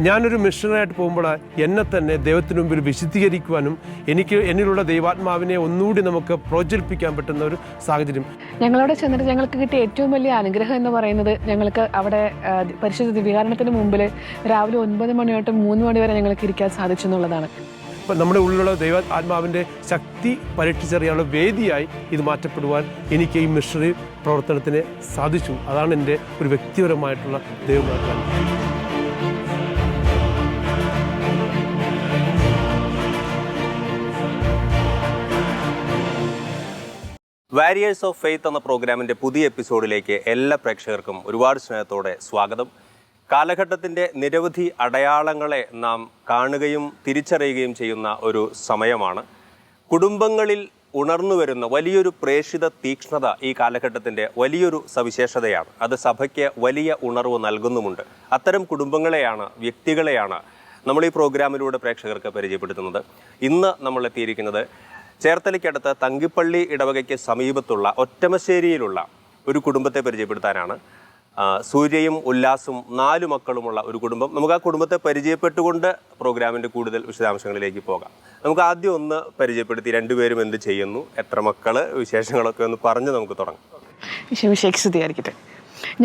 ഞാനൊരു മിഷണറായിട്ട് പോകുമ്പോൾ എന്നെ തന്നെ ദൈവത്തിന് മുമ്പിൽ വിശുദ്ധീകരിക്കുവാനും എന്നിലുള്ള ദൈവാത്മാവിനെ ഒന്നുകൂടി നമുക്ക് പ്രോജ്വലിപ്പിക്കാൻ പറ്റുന്ന ഒരു സാഹചര്യം. ഞങ്ങളവിടെ ചെന്നിട്ട് ഞങ്ങൾക്ക് കിട്ടിയ ഏറ്റവും വലിയ അനുഗ്രഹം എന്ന് പറയുന്നത്, ഞങ്ങൾക്ക് അവിടെ പരിശുദ്ധ ദിവ്യകാരുണ്യത്തിന് മുമ്പിൽ രാവിലെ 9 മണി തൊട്ട് 3 മണി വരെ ഞങ്ങൾക്ക് ഇരിക്കാൻ സാധിച്ചു എന്നുള്ളതാണ്. അപ്പം നമ്മുടെ ഉള്ളിലുള്ള ആത്മാവിൻ്റെ ശക്തി പരീക്ഷിച്ചറിയാനുള്ള വേദിയായി ഇത് മാറ്റപ്പെടുവാൻ എനിക്ക് ഈ മിഷണറി പ്രവർത്തനത്തിന് സാധിച്ചു. അതാണ് എൻ്റെ ഒരു വ്യക്തിപരമായിട്ടുള്ള ദൈവമാക്കാൻ. വാരിയേഴ്സ് ഓഫ് ഫെയ്ത്ത് എന്ന പ്രോഗ്രാമിൻ്റെ പുതിയ എപ്പിസോഡിലേക്ക് എല്ലാ പ്രേക്ഷകർക്കും ഒരുപാട് സ്നേഹത്തോടെ സ്വാഗതം. കാലഘട്ടത്തിൻ്റെ നിരവധി അടയാളങ്ങളെ നാം കാണുകയും തിരിച്ചറിയുകയും ചെയ്യുന്ന ഒരു സമയമാണ്. കുടുംബങ്ങളിൽ ഉണർന്നു വരുന്ന വലിയൊരു പ്രേക്ഷിത തീക്ഷ്ണത ഈ കാലഘട്ടത്തിൻ്റെ വലിയൊരു സവിശേഷതയാണ്. അത് സഭയ്ക്ക് വലിയ ഉണർവ് നൽകുന്നുമുണ്ട്. അത്തരം കുടുംബങ്ങളെയാണ്, വ്യക്തികളെയാണ് നമ്മൾ ഈ പ്രോഗ്രാമിലൂടെ പ്രേക്ഷകർക്ക് പരിചയപ്പെടുത്തുന്നത്. ഇന്ന് നമ്മൾ എത്തിയിരിക്കുന്നത് ചേർത്തലയ്ക്കടുത്ത് തങ്കിപ്പള്ളി ഇടവകയ്ക്ക് സമീപത്തുള്ള ഒറ്റമശ്ശേരിയിലുള്ള ഒരു കുടുംബത്തെ പരിചയപ്പെടുത്താനാണ്. സൂര്യയും ഉല്ലാസും 4 മക്കളുമുള്ള ഒരു കുടുംബം. നമുക്ക് ആ കുടുംബത്തെ പരിചയപ്പെട്ടുകൊണ്ട് പ്രോഗ്രാമിൻ്റെ കൂടുതൽ വിശദാംശങ്ങളിലേക്ക് പോകാം. നമുക്ക് ആദ്യം ഒന്ന് പരിചയപ്പെടുത്തി രണ്ടുപേരും എന്ത് ചെയ്യുന്നു, എത്ര മക്കള്, വിശേഷങ്ങളൊക്കെ ഒന്ന് പറഞ്ഞ് നമുക്ക് തുടങ്ങാം. വിശേഷിക്കുകയായിരിക്കട്ടെ.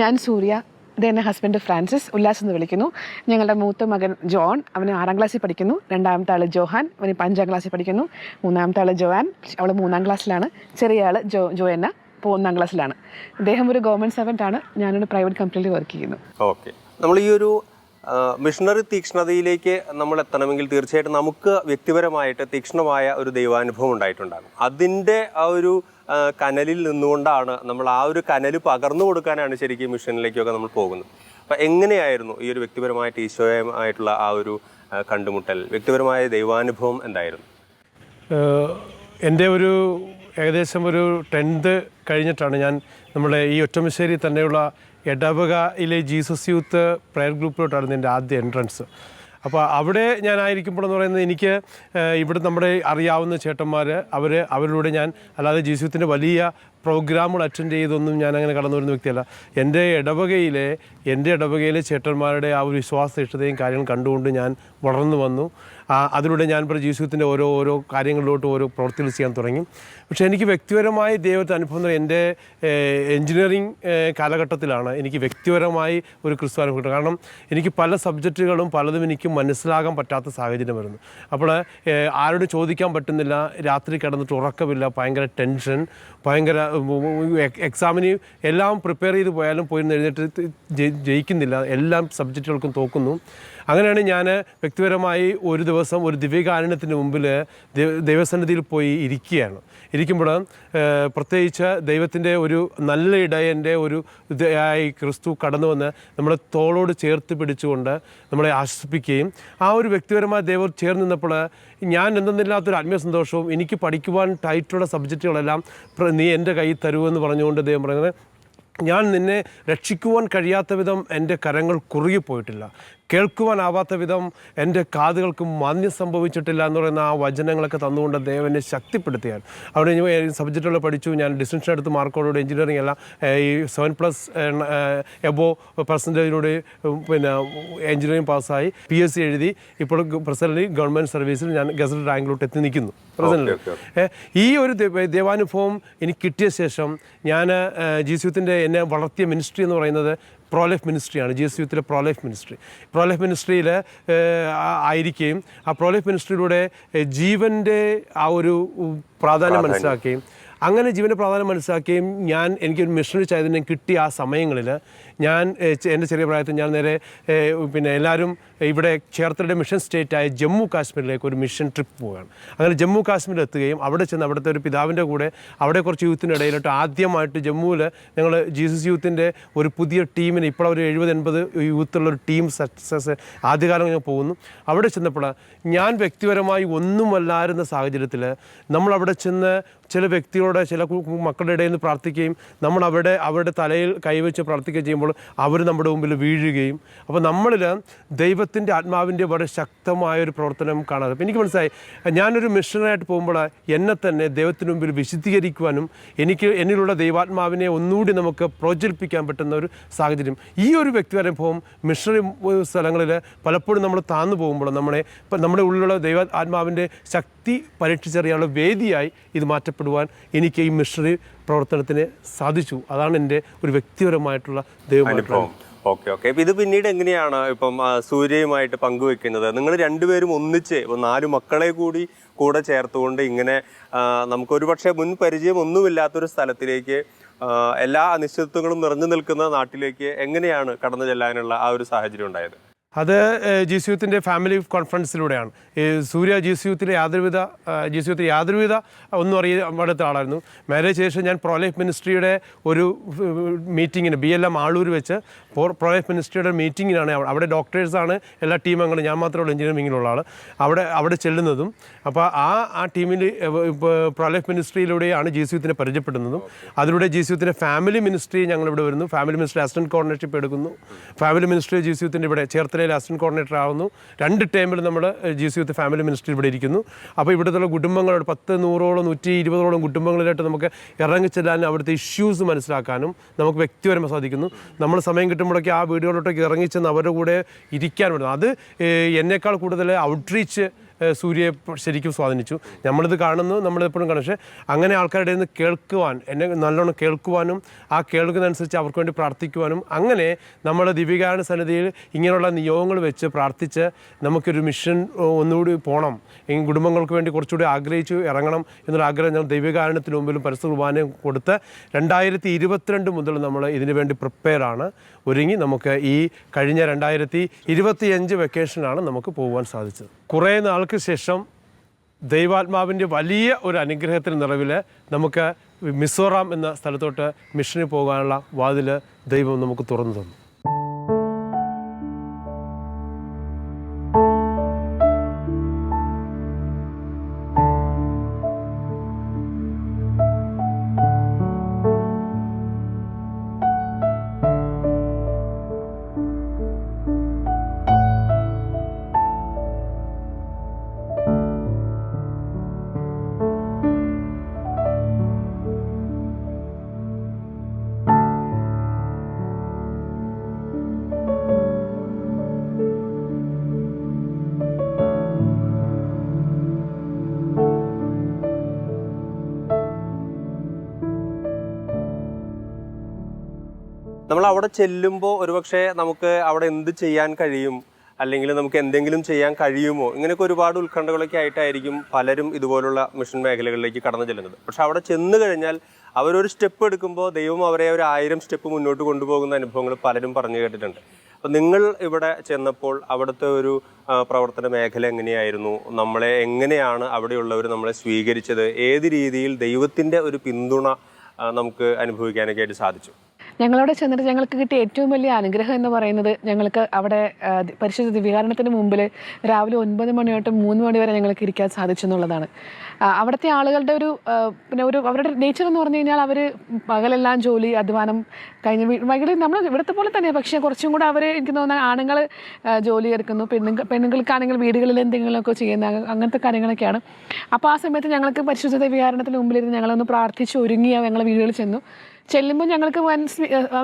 ഞാൻ സൂര്യ, ഇത് എൻ്റെ ഹസ്ബൻഡ് ഫ്രാൻസിസ്, ഉല്ലാസ് എന്ന് വിളിക്കുന്നു. ഞങ്ങളുടെ മൂത്ത മകൻ ജോൺ, അവന് 6ാം ക്ലാസ്സിൽ പഠിക്കുന്നു. രണ്ടാമത്തെ ആൾ ജോഹാൻ, അവന് 5ാം ക്ലാസ്സിൽ പഠിക്കുന്നു. മൂന്നാമത്തെ ആൾ ജോയാൻ, അവൾ 3ാം ക്ലാസ്സിലാണ്. ചെറിയ ആൾ ജോയന്ന, ഇപ്പോൾ 1ാം ക്ലാസ്സിലാണ്. അദ്ദേഹം ഒരു ഗവൺമെൻറ് സർവൻ്റ് ആണ്. ഞാനൊരു പ്രൈവറ്റ് കമ്പനിയിൽ വർക്ക് ചെയ്യുന്നു. ഓക്കെ, നമ്മൾ ഈ ഒരു മിഷണറി തീക്ഷ്ണതയിലേക്ക് നമ്മൾ എത്തണമെങ്കിൽ തീർച്ചയായിട്ടും നമുക്ക് വ്യക്തിപരമായിട്ട് തീക്ഷ്ണമായ ഒരു ദൈവാനുഭവം ഉണ്ടായിട്ടുണ്ടാകും. അതിൻ്റെ ആ ഒരു കനലിൽ നിന്നുകൊണ്ടാണ് നമ്മൾ ആ ഒരു കനൽ പകർന്നു കൊടുക്കാനാണ് ശരിക്കും മിഷനിലേക്കൊക്കെ നമ്മൾ പോകുന്നത്. അപ്പം എങ്ങനെയായിരുന്നു ഈ ഒരു വ്യക്തിപരമായിട്ട് ഈശോയുമായിട്ടുള്ള ആ ഒരു കണ്ടുമുട്ടൽ, വ്യക്തിപരമായ ദൈവാനുഭവം എന്തായിരുന്നു? എൻ്റെ ഒരു ഏകദേശം ഒരു 10th കഴിഞ്ഞിട്ടാണ് ഞാൻ നമ്മുടെ ഈ ഒറ്റമശ്ശേരി തന്നെയുള്ള ഇടവകയിലെ ജീസസ് യൂത്ത് പ്രയർ ഗ്രൂപ്പിലോട്ടായിരുന്നു എൻ്റെ ആദ്യ എൻട്രൻസ്. അപ്പോൾ അവിടെ ഞാനായിരിക്കുമ്പോഴെന്ന് പറയുന്നത്, എനിക്ക് ഇവിടെ നമ്മുടെ അറിയാവുന്ന ചേട്ടന്മാർ അവരിലൂടെ ഞാൻ അല്ലാതെ ജീസസ് യൂത്തിൻ്റെ വലിയ പ്രോഗ്രാമുകൾ അറ്റൻഡ് ചെയ്തൊന്നും ഞാൻ അങ്ങനെ കടന്നു വരുന്ന വ്യക്തിയല്ല. എൻ്റെ ഇടവകയിലെ ചേട്ടന്മാരുടെ ആ ഒരു വിശ്വാസനിഷ്ഠതയും കാര്യങ്ങളും കണ്ടുകൊണ്ട് ഞാൻ വളർന്നു വന്നു. അതിലൂടെ ഞാൻ ജീസസ് യൂത്തിൻ്റെ ഓരോ കാര്യങ്ങളിലോട്ട് ഓരോ പ്രവൃത്തികൾ ചെയ്യാൻ തുടങ്ങി. പക്ഷേ എനിക്ക് വ്യക്തിപരമായി ദൈവത്തെ അനുഭവം എൻ്റെ എൻജിനീയറിങ് കാലഘട്ടത്തിലാണ് എനിക്ക് വ്യക്തിപരമായി ഒരു ക്രിസ്തു അനുഭവം. കാരണം എനിക്ക് പല സബ്ജക്റ്റുകളും പലതും എനിക്ക് മനസ്സിലാകാൻ പറ്റാത്ത സാഹചര്യം വരുന്നു. അപ്പോൾ ആരോടും ചോദിക്കാൻ പറ്റുന്നില്ല, രാത്രി കിടന്നിട്ട് ഉറക്കമില്ല, ഭയങ്കര ടെൻഷൻ, ഭയങ്കര എക്സാമിന് എല്ലാം പ്രിപ്പയർ ചെയ്ത് പോയാലും പോയിരുന്ന് എഴുന്നേറ്റ് ജയിക്കുന്നില്ല, എല്ലാം സബ്ജക്റ്റുകൾക്കും തോക്കുന്നു. അങ്ങനെയാണ് ഞാൻ വ്യക്തിപരമായി ഒരു ദിവസം ഒരു ദിവ്യകാരുണ്യത്തിന് മുമ്പിൽ ദൈവസന്നിധിയിൽ പോയി ഇരിക്കുമ്പോൾ പ്രത്യേകിച്ച് ദൈവത്തിൻ്റെ ഒരു നല്ല ഇടയൻ്റെ ഒരു ഇതായി ക്രിസ്തു കടന്നു വന്ന് നമ്മളെ തോളോട് ചേർത്ത് പിടിച്ചുകൊണ്ട് നമ്മളെ ആശ്വസിപ്പിക്കുകയും ആ ഒരു വ്യക്തിപരമായ ദൈവം ചേർന്ന് നിന്നപ്പോൾ ഞാൻ എന്തെന്നില്ലാത്തൊരു ആത്മീയ സന്തോഷവും, എനിക്ക് പഠിക്കുവാൻ ടൈറ്റുള്ള സബ്ജക്റ്റുകളെല്ലാം നീ എൻ്റെ കയ്യിൽ തരുമെന്ന് പറഞ്ഞുകൊണ്ട് ദൈവം പറയുന്നത്, ഞാൻ നിന്നെ രക്ഷിക്കുവാൻ കഴിയാത്ത വിധം എൻ്റെ കരങ്ങൾ കുറുകിപ്പോയിട്ടില്ല, കേൾക്കുവാനാവാത്ത വിധം എൻ്റെ കാതുകൾക്ക് മാന്യം സംഭവിച്ചിട്ടില്ല എന്ന് പറയുന്ന ആ വചനങ്ങളൊക്കെ തന്നുകൊണ്ട് ദൈവനെ ശക്തിപ്പെടുത്തിയാൽ അവിടെ സബ്ജക്റ്റുകൾ പഠിച്ചു. ഞാൻ ഡിസ്റ്റൻഷൻ എടുത്ത് മാർക്കോടുകൂടി എഞ്ചിനീയറിംഗ് എല്ലാം ഈ 7+ എബോ പെർസെൻറ്റേജിലൂടെ പിന്നെ എഞ്ചിനീയറിംഗ് പാസ്സായി PSC എഴുതി ഇപ്പോൾ പ്രസൻ്റ്ലി ഗവൺമെൻറ് സർവീസിൽ ഞാൻ ഗസറ്റ് റാങ്കിലോട്ട് എത്തി നിൽക്കുന്നു. പ്രസൻ്റ്ലി ഈ ഒരു ദൈവാനുഭവം എനിക്ക് കിട്ടിയ ശേഷം ഞാൻ ജീസസ് യൂത്തിൻ്റെ എന്നെ വളർത്തിയ മിനിസ്ട്രി എന്ന് പറയുന്നത് പ്രോലൈഫ് മിനിസ്ട്രിയാണ്. ജീസസ് യൂത്തിലെ പ്രോലൈഫ് മിനിസ്ട്രിയിൽ ആയിരിക്കുകയും ആ പ്രോലൈഫ് മിനിസ്ട്രിയിലൂടെ ജീവൻ്റെ ആ ഒരു പ്രാധാന്യം മനസ്സിലാക്കുകയും അങ്ങനെ ജീവൻ്റെ പ്രാധാന്യം മനസ്സിലാക്കുകയും എനിക്കൊരു മിഷണറി ചൈതന്യം കിട്ടിയ ആ സമയങ്ങളിൽ ഞാൻ എൻ്റെ ചെറിയ പ്രായത്തിൽ ഞാൻ നേരെ പിന്നെ എല്ലാവരും ഇവിടെ ചേർത്തലയുടെ മിഷൻ സ്റ്റേറ്റായ ജമ്മു കാശ്മീരിലേക്ക് ഒരു മിഷൻ ട്രിപ്പ് പോവുകയാണ്. അങ്ങനെ ജമ്മു കാശ്മീരിൽ എത്തുകയും അവിടെ ചെന്ന് അവിടുത്തെ ഒരു പിതാവിൻ്റെ കൂടെ അവിടെ കുറച്ച് യൂത്തിൻ്റെ ഇടയിലോട്ട് ആദ്യമായിട്ട് ജമ്മുവിൽ ഞങ്ങൾ ജീസസ് യൂത്തിൻ്റെ ഒരു പുതിയ ടീമിന് ഇപ്പോൾ ഒരു 70-80 യൂത്തുള്ളൊരു ടീം സക്സസ് ആദ്യകാലം ഞാൻ പോകുന്നു. അവിടെ ചെന്നപ്പോൾ ഞാൻ വ്യക്തിപരമായി ഒന്നുമല്ലായിരുന്ന സാഹചര്യത്തിൽ നമ്മളവിടെ ചെന്ന് ചില വ്യക്തികളുടെ ചില മക്കളുടെ ഇടയിൽ നിന്ന് പ്രാർത്ഥിക്കുകയും നമ്മൾ അവരുടെ തലയിൽ കൈവച്ച് പ്രാർത്ഥിക്കുകയും ചെയ്യുമ്പോൾ അവർ നമ്മുടെ മുമ്പിൽ വീഴുകയും, അപ്പോൾ നമ്മളിൽ ദൈവത്തിൻ്റെ ആത്മാവിൻ്റെ വളരെ ശക്തമായൊരു പ്രവർത്തനം കാണാതെ. അപ്പോൾ എനിക്ക് മനസ്സിലായി, ഞാനൊരു മിഷണറായിട്ട് പോകുമ്പോൾ എന്നെ തന്നെ ദൈവത്തിന് മുമ്പിൽ വിശുദ്ധീകരിക്കുവാനും എന്നിലുള്ള ദൈവാത്മാവിനെ ഒന്നുകൂടി നമുക്ക് പ്രോജ്വലിപ്പിക്കാൻ പറ്റുന്ന ഒരു സാഹചര്യം. ഈ ഒരു വ്യക്തിപരംഭവം മിഷണറി സ്ഥലങ്ങളിൽ പലപ്പോഴും നമ്മൾ താന്നു പോകുമ്പോൾ നമ്മുടെ ഉള്ളിലുള്ള ആത്മാവിൻ്റെ ശക്തി പരീക്ഷിച്ചറിയാനുള്ള വേദിയായി ഇത് മാറ്റപ്പെടുവാൻ എനിക്ക് ഈ മിഷണറി പ്രവർത്തനത്തിന് സാധിച്ചു. അതാണ് എൻ്റെ ഒരു വ്യക്തിപരമായിട്ടുള്ള ദൈവമായിട്ടുള്ള. ഓക്കെ. ഇപ്പം ഇത് പിന്നീട് എങ്ങനെയാണ് ഇപ്പം സൂര്യയുമായിട്ട് പങ്കുവെക്കുന്നത്? നിങ്ങൾ രണ്ടുപേരും ഒന്നിച്ച് 4 മക്കളെ കൂടെ ചേർത്തുകൊണ്ട് ഇങ്ങനെ നമുക്കൊരു പക്ഷേ മുൻ പരിചയം ഒന്നുമില്ലാത്തൊരു സ്ഥലത്തിലേക്ക്, എല്ലാ അനിശ്ചിതത്വങ്ങളും നിറഞ്ഞു നിൽക്കുന്ന നാട്ടിലേക്ക് എങ്ങനെയാണ് കടന്നു ചെല്ലാനുള്ള ആ ഒരു സാഹചര്യം ഉണ്ടായത്? അത് GCYouthൻ്റെ ഫാമിലി കോൺഫറൻസിലൂടെയാണ്. സൂര്യ GCYouthത്തിൽ യാതൊരുവിധ ഒന്നും അറിയാത്ത ആളായിരുന്നു. മാരേജ് ശേഷം ഞാൻ പ്രോലൈഫ് മിനിസ്ട്രിയുടെ ഒരു മീറ്റിങ്ങിന് BLM ആളൂർ വെച്ച് പ്രോലൈഫ് മിനിസ്ട്രിയുടെ മീറ്റിങ്ങിനാണ്. അവിടെ ഡോക്ടേഴ്സാണ് എല്ലാ ടീം അംഗങ്ങളും, ഞാൻ മാത്രമേ ഉള്ളൂ എഞ്ചിനീയറിംഗിലുള്ള ആൾ, അവിടെ ചെല്ലുന്നതും. അപ്പോൾ ആ ടീമിൽ പ്രോലൈഫ് മിനിസ്ട്രിയിലൂടെയാണ് GCYouthനെ പരിചയപ്പെടുന്നതും. അതിലൂടെ GCYouthൻ്റെ ഫാമിലി മിനിസ്ട്രി ഞങ്ങളിവിടെ വരുന്നു. ഫാമിലി മിനിസ്ട്രി അസിസ്റ്റൻറ്റ് കോർഡിനേറ്റർഷിപ്പ് എടുക്കുന്നു. ഫാമിലി മിനിസ്ട്രി GCYouthൻ്റെ ഇവിടെ ചേർത്തല അസിസ്റ്റന്റ് കോർഡിനേറ്റർ ആവുന്നു. 2 ടൈമിൽ നമ്മൾ GCYouth ഫാമിലി മിനിസ്ട്രി ഇവിടെ ഇരിക്കുന്നു. അപ്പോൾ ഇവിടുത്തെ കുടുംബങ്ങളോട് 10, 100ഓളം 120ഓളം കുടുംബങ്ങളിലായിട്ട് നമുക്ക് ഇറങ്ങിച്ചെല്ലാനും അവിടുത്തെ ഇഷ്യൂസ് മനസ്സിലാക്കാനും നമുക്ക് വ്യക്തിപരമായി സാധിക്കുന്നു. നമ്മൾ സമയം കിട്ടുമ്പോഴൊക്കെ ആ വീടുകളിലോട്ടൊക്കെ ഇറങ്ങിച്ചെന്ന് അവരുടെ കൂടെ ഇരിക്കാൻ പറ്റുന്നു. അത് എന്നേക്കാൾ കൂടുതൽ ഔട്ട്റീച്ച് സൂര്യയെ ശരിക്കും സ്വാധീനിച്ചു. നമ്മളിത് കാണുന്നു, നമ്മളെപ്പോഴും കാണും. പക്ഷേ അങ്ങനെ ആൾക്കാരുടെ നിന്ന് കേൾക്കുവാൻ, എന്നെ നല്ലോണം കേൾക്കുവാനും ആ കേൾക്കുന്നതനുസരിച്ച് അവർക്ക് വേണ്ടി പ്രാർത്ഥിക്കുവാനും, അങ്ങനെ നമ്മൾ ദിവ്യകാരുണ്യ സന്നിധിയിൽ ഇങ്ങനെയുള്ള നിയോഗങ്ങൾ വെച്ച് പ്രാർത്ഥിച്ച് നമുക്കൊരു മിഷൻ ഒന്നുകൂടി പോകണം, ഈ കുടുംബങ്ങൾക്ക് വേണ്ടി കുറച്ചുകൂടി ആഗ്രഹിച്ചു ഇറങ്ങണം എന്നൊരു ആഗ്രഹം ഞങ്ങൾ ദിവ്യകാരുണ്യത്തിന് മുമ്പിലും പരിശുദ്ധ കുർബാനയും കൊടുത്ത് 2022 മുതൽ നമ്മൾ ഇതിനു വേണ്ടി പ്രിപ്പയറാണ്, ഒരുങ്ങി നമുക്ക് ഈ കഴിഞ്ഞ 2025 വെക്കേഷനാണ് നമുക്ക് പോകുവാൻ സാധിച്ചത്. കുറേ നാൾക്ക് ശേഷം ദൈവാത്മാവിൻ്റെ വലിയ ഒരു അനുഗ്രഹത്തിന് നിറവിൽ നമുക്ക് മിസോറാം എന്ന സ്ഥലത്തോട്ട് മിഷന് പോകാനുള്ള വാതിൽ ദൈവം നമുക്ക് തുറന്നു തന്നു. നമ്മൾ അവിടെ ചെല്ലുമ്പോൾ ഒരുപക്ഷെ നമുക്ക് അവിടെ എന്ത് ചെയ്യാൻ കഴിയും, അല്ലെങ്കിൽ നമുക്ക് എന്തെങ്കിലും ചെയ്യാൻ കഴിയുമോ, ഇങ്ങനെയൊക്കെ ഒരുപാട് ഉത്കണ്ഠകളൊക്കെ ആയിട്ടായിരിക്കും പലരും ഇതുപോലുള്ള മിഷൻ മേഖലകളിലേക്ക് കടന്നു ചെല്ലുന്നത്. പക്ഷെ അവിടെ ചെന്ന് കഴിഞ്ഞാൽ അവരൊരു സ്റ്റെപ്പ് എടുക്കുമ്പോൾ ദൈവം അവരെ ഒരു 1000 സ്റ്റെപ്പ് മുന്നോട്ട് കൊണ്ടുപോകുന്ന അനുഭവങ്ങൾ പലരും പറഞ്ഞു കേട്ടിട്ടുണ്ട്. അപ്പം നിങ്ങൾ ഇവിടെ ചെന്നപ്പോൾ അവിടുത്തെ ഒരു പ്രവർത്തന മേഖല എങ്ങനെയായിരുന്നു? നമ്മളെ എങ്ങനെയാണ് അവിടെയുള്ളവർ നമ്മളെ സ്വീകരിച്ചത്? ഏത് രീതിയിൽ ദൈവത്തിൻ്റെ ഒരു പിന്തുണ നമുക്ക് അനുഭവിക്കാനൊക്കെ ആയിട്ട് സാധിച്ചു? ഞങ്ങളവിടെ ചെന്നിട്ട് ഞങ്ങൾക്ക് കിട്ടിയ ഏറ്റവും വലിയ അനുഗ്രഹം എന്ന് പറയുന്നത്, ഞങ്ങൾക്ക് അവിടെ പരിശുദ്ധ ദിവ്യകാരുണ്യത്തിന് മുമ്പിൽ രാവിലെ 9 മണി തൊട്ട് 3 മണി വരെ ഞങ്ങൾക്ക് ഇരിക്കാൻ സാധിച്ചു എന്നുള്ളതാണ്. അവിടുത്തെ ആളുകളുടെ അവരുടെ നേച്ചർ എന്ന് പറഞ്ഞു കഴിഞ്ഞാൽ അവർ പകലെല്ലാം ജോലി അധ്വാനം കഴിഞ്ഞ് വൈകിട്ട് നമ്മൾ ഇവിടുത്തെ പോലെ തന്നെയാണ്. പക്ഷേ കുറച്ചും കൂടെ അവർ, എനിക്ക് തോന്നുന്നത്, ആണുങ്ങൾ ജോലി എടുക്കുന്നു, പെണ്ണുങ്ങൾക്കാണെങ്കിൽ വീടുകളിൽ എന്തെങ്കിലുമൊക്കെ ചെയ്യുന്ന അങ്ങനത്തെ കാര്യങ്ങളൊക്കെയാണ്. അപ്പോൾ ആ സമയത്ത് ഞങ്ങൾക്ക് പരിശുദ്ധ ദിവ്യകാരുണ്യത്തിന് മുമ്പിലിരുന്ന് ഞങ്ങളൊന്ന് പ്രാർത്ഥിച്ച് ഒരുങ്ങി ഞങ്ങൾ വീടുകളിൽ ചെല്ലുമ്പോൾ ഞങ്ങൾക്ക്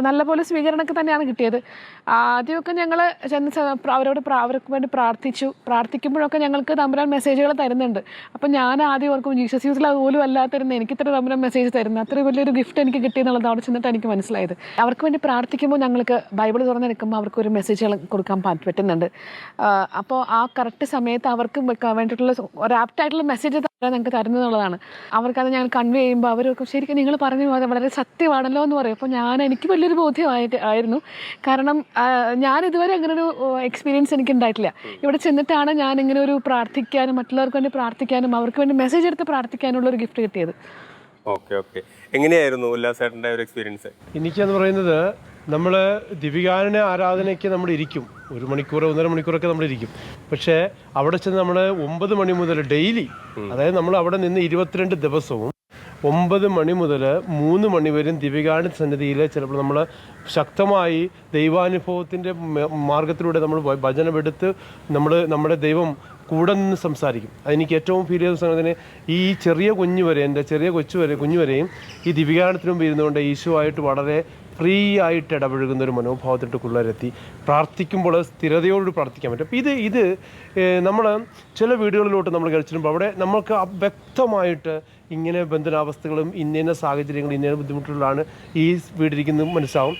നല്ലപോലെ സ്വീകരണമൊക്കെ തന്നെയാണ് കിട്ടിയത്. ആദ്യമൊക്കെ ഞങ്ങൾ അവർക്ക് വേണ്ടി പ്രാർത്ഥിക്കുമ്പോഴൊക്കെ ഞങ്ങൾക്ക് തമ്പുരാൻ മെസ്സേജുകൾ തരുന്നുണ്ട്. അപ്പം ഞാൻ ആദ്യം ഓർക്കും GCYouthൽ അതുപോലും അല്ലാത്തിരുന്ന് എനിക്ക് ഇത്ര തമ്പുരാൻ മെസ്സേജ് തരുന്നത്, അത്രയും വലിയൊരു ഗിഫ്റ്റ് എനിക്ക് കിട്ടിയെന്നുള്ളത് അവിടെ ചെന്നിട്ട് എനിക്ക് മനസ്സിലായത്. അവർക്ക് വേണ്ടി പ്രാർത്ഥിക്കുമ്പോൾ ഞങ്ങൾക്ക് ബൈബിൾ തുറന്നെടുക്കുമ്പോൾ അവർക്കൊരു മെസ്സേജുകൾ കൊടുക്കാൻ പറ്റുന്നുണ്ട്. അപ്പോൾ ആ കറക്റ്റ് സമയത്ത് അവർക്ക് വേണ്ടിയിട്ടുള്ള ഒരു ആപ്റ്റായിട്ടുള്ള മെസ്സേജ് ഞങ്ങൾക്ക് തരുന്നതെന്നുള്ളതാണ്. അവർക്കത് ഞങ്ങൾ കൺവേ ചെയ്യുമ്പോൾ അവർക്ക് ശരിക്കും നിങ്ങൾ പറഞ്ഞു വളരെ സത്യമാണല്ലോ എന്ന് പറയും. അപ്പോൾ എനിക്ക് വലിയൊരു ബോധ്യമായിരുന്നു. കാരണം ഞാൻ ഇതുവരെ അങ്ങനെ ഒരു എക്സ്പീരിയൻസ് എനിക്ക് ഉണ്ടായിട്ടില്ല. ഇവിടെ ചെന്നിട്ടാണ് ഞാൻ ഇങ്ങനെ ഒരു പ്രാർത്ഥിക്കാനും മറ്റുള്ളവർക്ക് വേണ്ടി പ്രാർത്ഥിക്കാനും അവർക്ക് വേണ്ടി മെസ്സേജ് എടുത്ത് പ്രാർത്ഥിക്കാനുള്ള ഒരു ഗിഫ്റ്റ് കിട്ടിയത്. ഓക്കെ. എങ്ങനെയായിരുന്നു ഉല്ലാസേട്ടൻ്റെ ഒരു എക്സ്പീരിയൻസ്? എനിക്കെന്ന് പറയുന്നത്, നമ്മൾ ദിവ്യകാരുണ്യ ആരാധനയ്ക്ക് നമ്മൾ ഇരിക്കും, 1 മണിക്കൂർ 1.5 മണിക്കൂറൊക്കെ നമ്മളിരിക്കും. പക്ഷേ അവിടെ ചെന്ന് നമ്മൾ 9 മണി മുതൽ ഡെയിലി, അതായത് നമ്മൾ അവിടെ നിന്ന് 22 ദിവസവും 9 മണി മുതൽ 3 മണി വരെയും ദിവ്യകാരുണ്യ സന്നിധിയിൽ ചിലപ്പോൾ നമ്മൾ ശക്തമായി ദൈവാനുഭവത്തിൻ്റെ മാർഗത്തിലൂടെ നമ്മൾ ഭജനമെടുത്ത് നമ്മുടെ ദൈവം കൂടെ നിന്ന് സംസാരിക്കും. അതെനിക്ക് ഏറ്റവും ഫീൽ ചെയ്ത സമയത്തിന് ഈ ചെറിയ കുഞ്ഞു വരെ, എൻ്റെ ചെറിയ കുഞ്ഞു വരെയും ഈ ദിവ്യകാരുണ്യത്തിന് മുമ്പ് ഇരുന്നുകൊണ്ട് ഈശോയായിട്ട് വളരെ ഫ്രീ ആയിട്ട് ഇടപഴകുന്ന ഒരു മനോഭാവത്തിട്ട് പിള്ളേരെത്തി പ്രാർത്ഥിക്കുമ്പോൾ സ്ഥിരതയോട് പ്രാർത്ഥിക്കാൻ പറ്റും. അപ്പോൾ ഇത് നമ്മൾ ചില വീടുകളിലോട്ട് നമ്മൾ കഴിച്ചിടുമ്പോൾ അവിടെ നമ്മൾക്ക് വ്യക്തമായിട്ട് ഇങ്ങനെ ബന്ധനാവസ്ഥകളും ഇന്ന സാഹചര്യങ്ങളും ഇന്ന ബുദ്ധിമുട്ടുകളാണ് ഈ വീടിരിക്കുന്നത് മനസ്സിലാവും.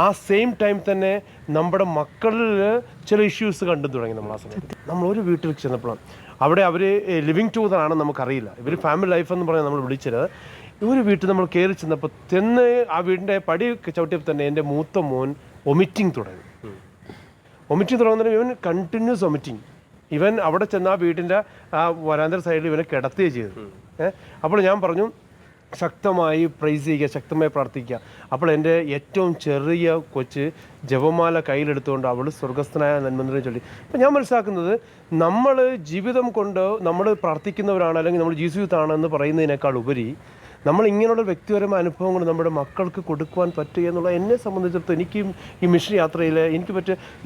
ആ സെയിം ടൈം തന്നെ നമ്മുടെ മക്കളിൽ ചില ഇഷ്യൂസ് കണ്ടു തുടങ്ങി. നമ്മൾ ആ സമയത്ത് നമ്മളൊരു വീട്ടിൽ ചെന്നപ്പോഴാണ് അവിടെ അവർ ലിവിങ് ടുഗദറാണെന്ന് നമുക്കറിയില്ല. ഇവർ ഫാമിലി ലൈഫ് എന്ന് പറഞ്ഞാൽ നമ്മൾ വിളിച്ചത്. ഒരു വീട്ടിൽ നമ്മൾ കയറി ചെന്നപ്പോൾ ആ വീടിൻ്റെ പടി ചവിട്ടിയപ്പോൾ തന്നെ എൻ്റെ മൂത്ത മോൻ വൊമിറ്റിംഗ് തുടങ്ങി. വൊമിറ്റിംഗ് തുടങ്ങുന്നതിന് ഇവൻ കണ്ടിന്യൂസ് വൊമിറ്റിംഗ്. ഇവൻ അവിടെ ചെന്ന് ആ വീടിൻ്റെ ആ വരാന്തര സൈഡിൽ ഇവനെ കിടത്തുകയും ചെയ്തു. അപ്പോൾ ഞാൻ പറഞ്ഞു ശക്തമായി പ്രൈസ് ചെയ്യുക, ശക്തമായി പ്രാർത്ഥിക്കുക. അപ്പോൾ എൻ്റെ ഏറ്റവും ചെറിയ കൊച്ച് ജപമാല കയ്യിലെടുത്തുകൊണ്ട് അവൾ സ്വർഗസ്ഥനായ നന്മന്ത്രനെ ചൊല്ലി. അപ്പം ഞാൻ മനസ്സിലാക്കുന്നത് നമ്മൾ ജീവിതം കൊണ്ട് നമ്മൾ പ്രാർത്ഥിക്കുന്നവരാണ് അല്ലെങ്കിൽ നമ്മൾ ജീസുത്താണെന്ന് പറയുന്നതിനേക്കാൾ ഉപരി നമ്മൾ ഇങ്ങനെയുള്ള വ്യക്തിപരമായ അനുഭവങ്ങൾ നമ്മുടെ മക്കൾക്ക് കൊടുക്കുവാൻ പറ്റുക എന്നുള്ള എന്നെ സംബന്ധിച്ചിടത്തോളം എനിക്ക് ഈ മിഷൻ യാത്രയിൽ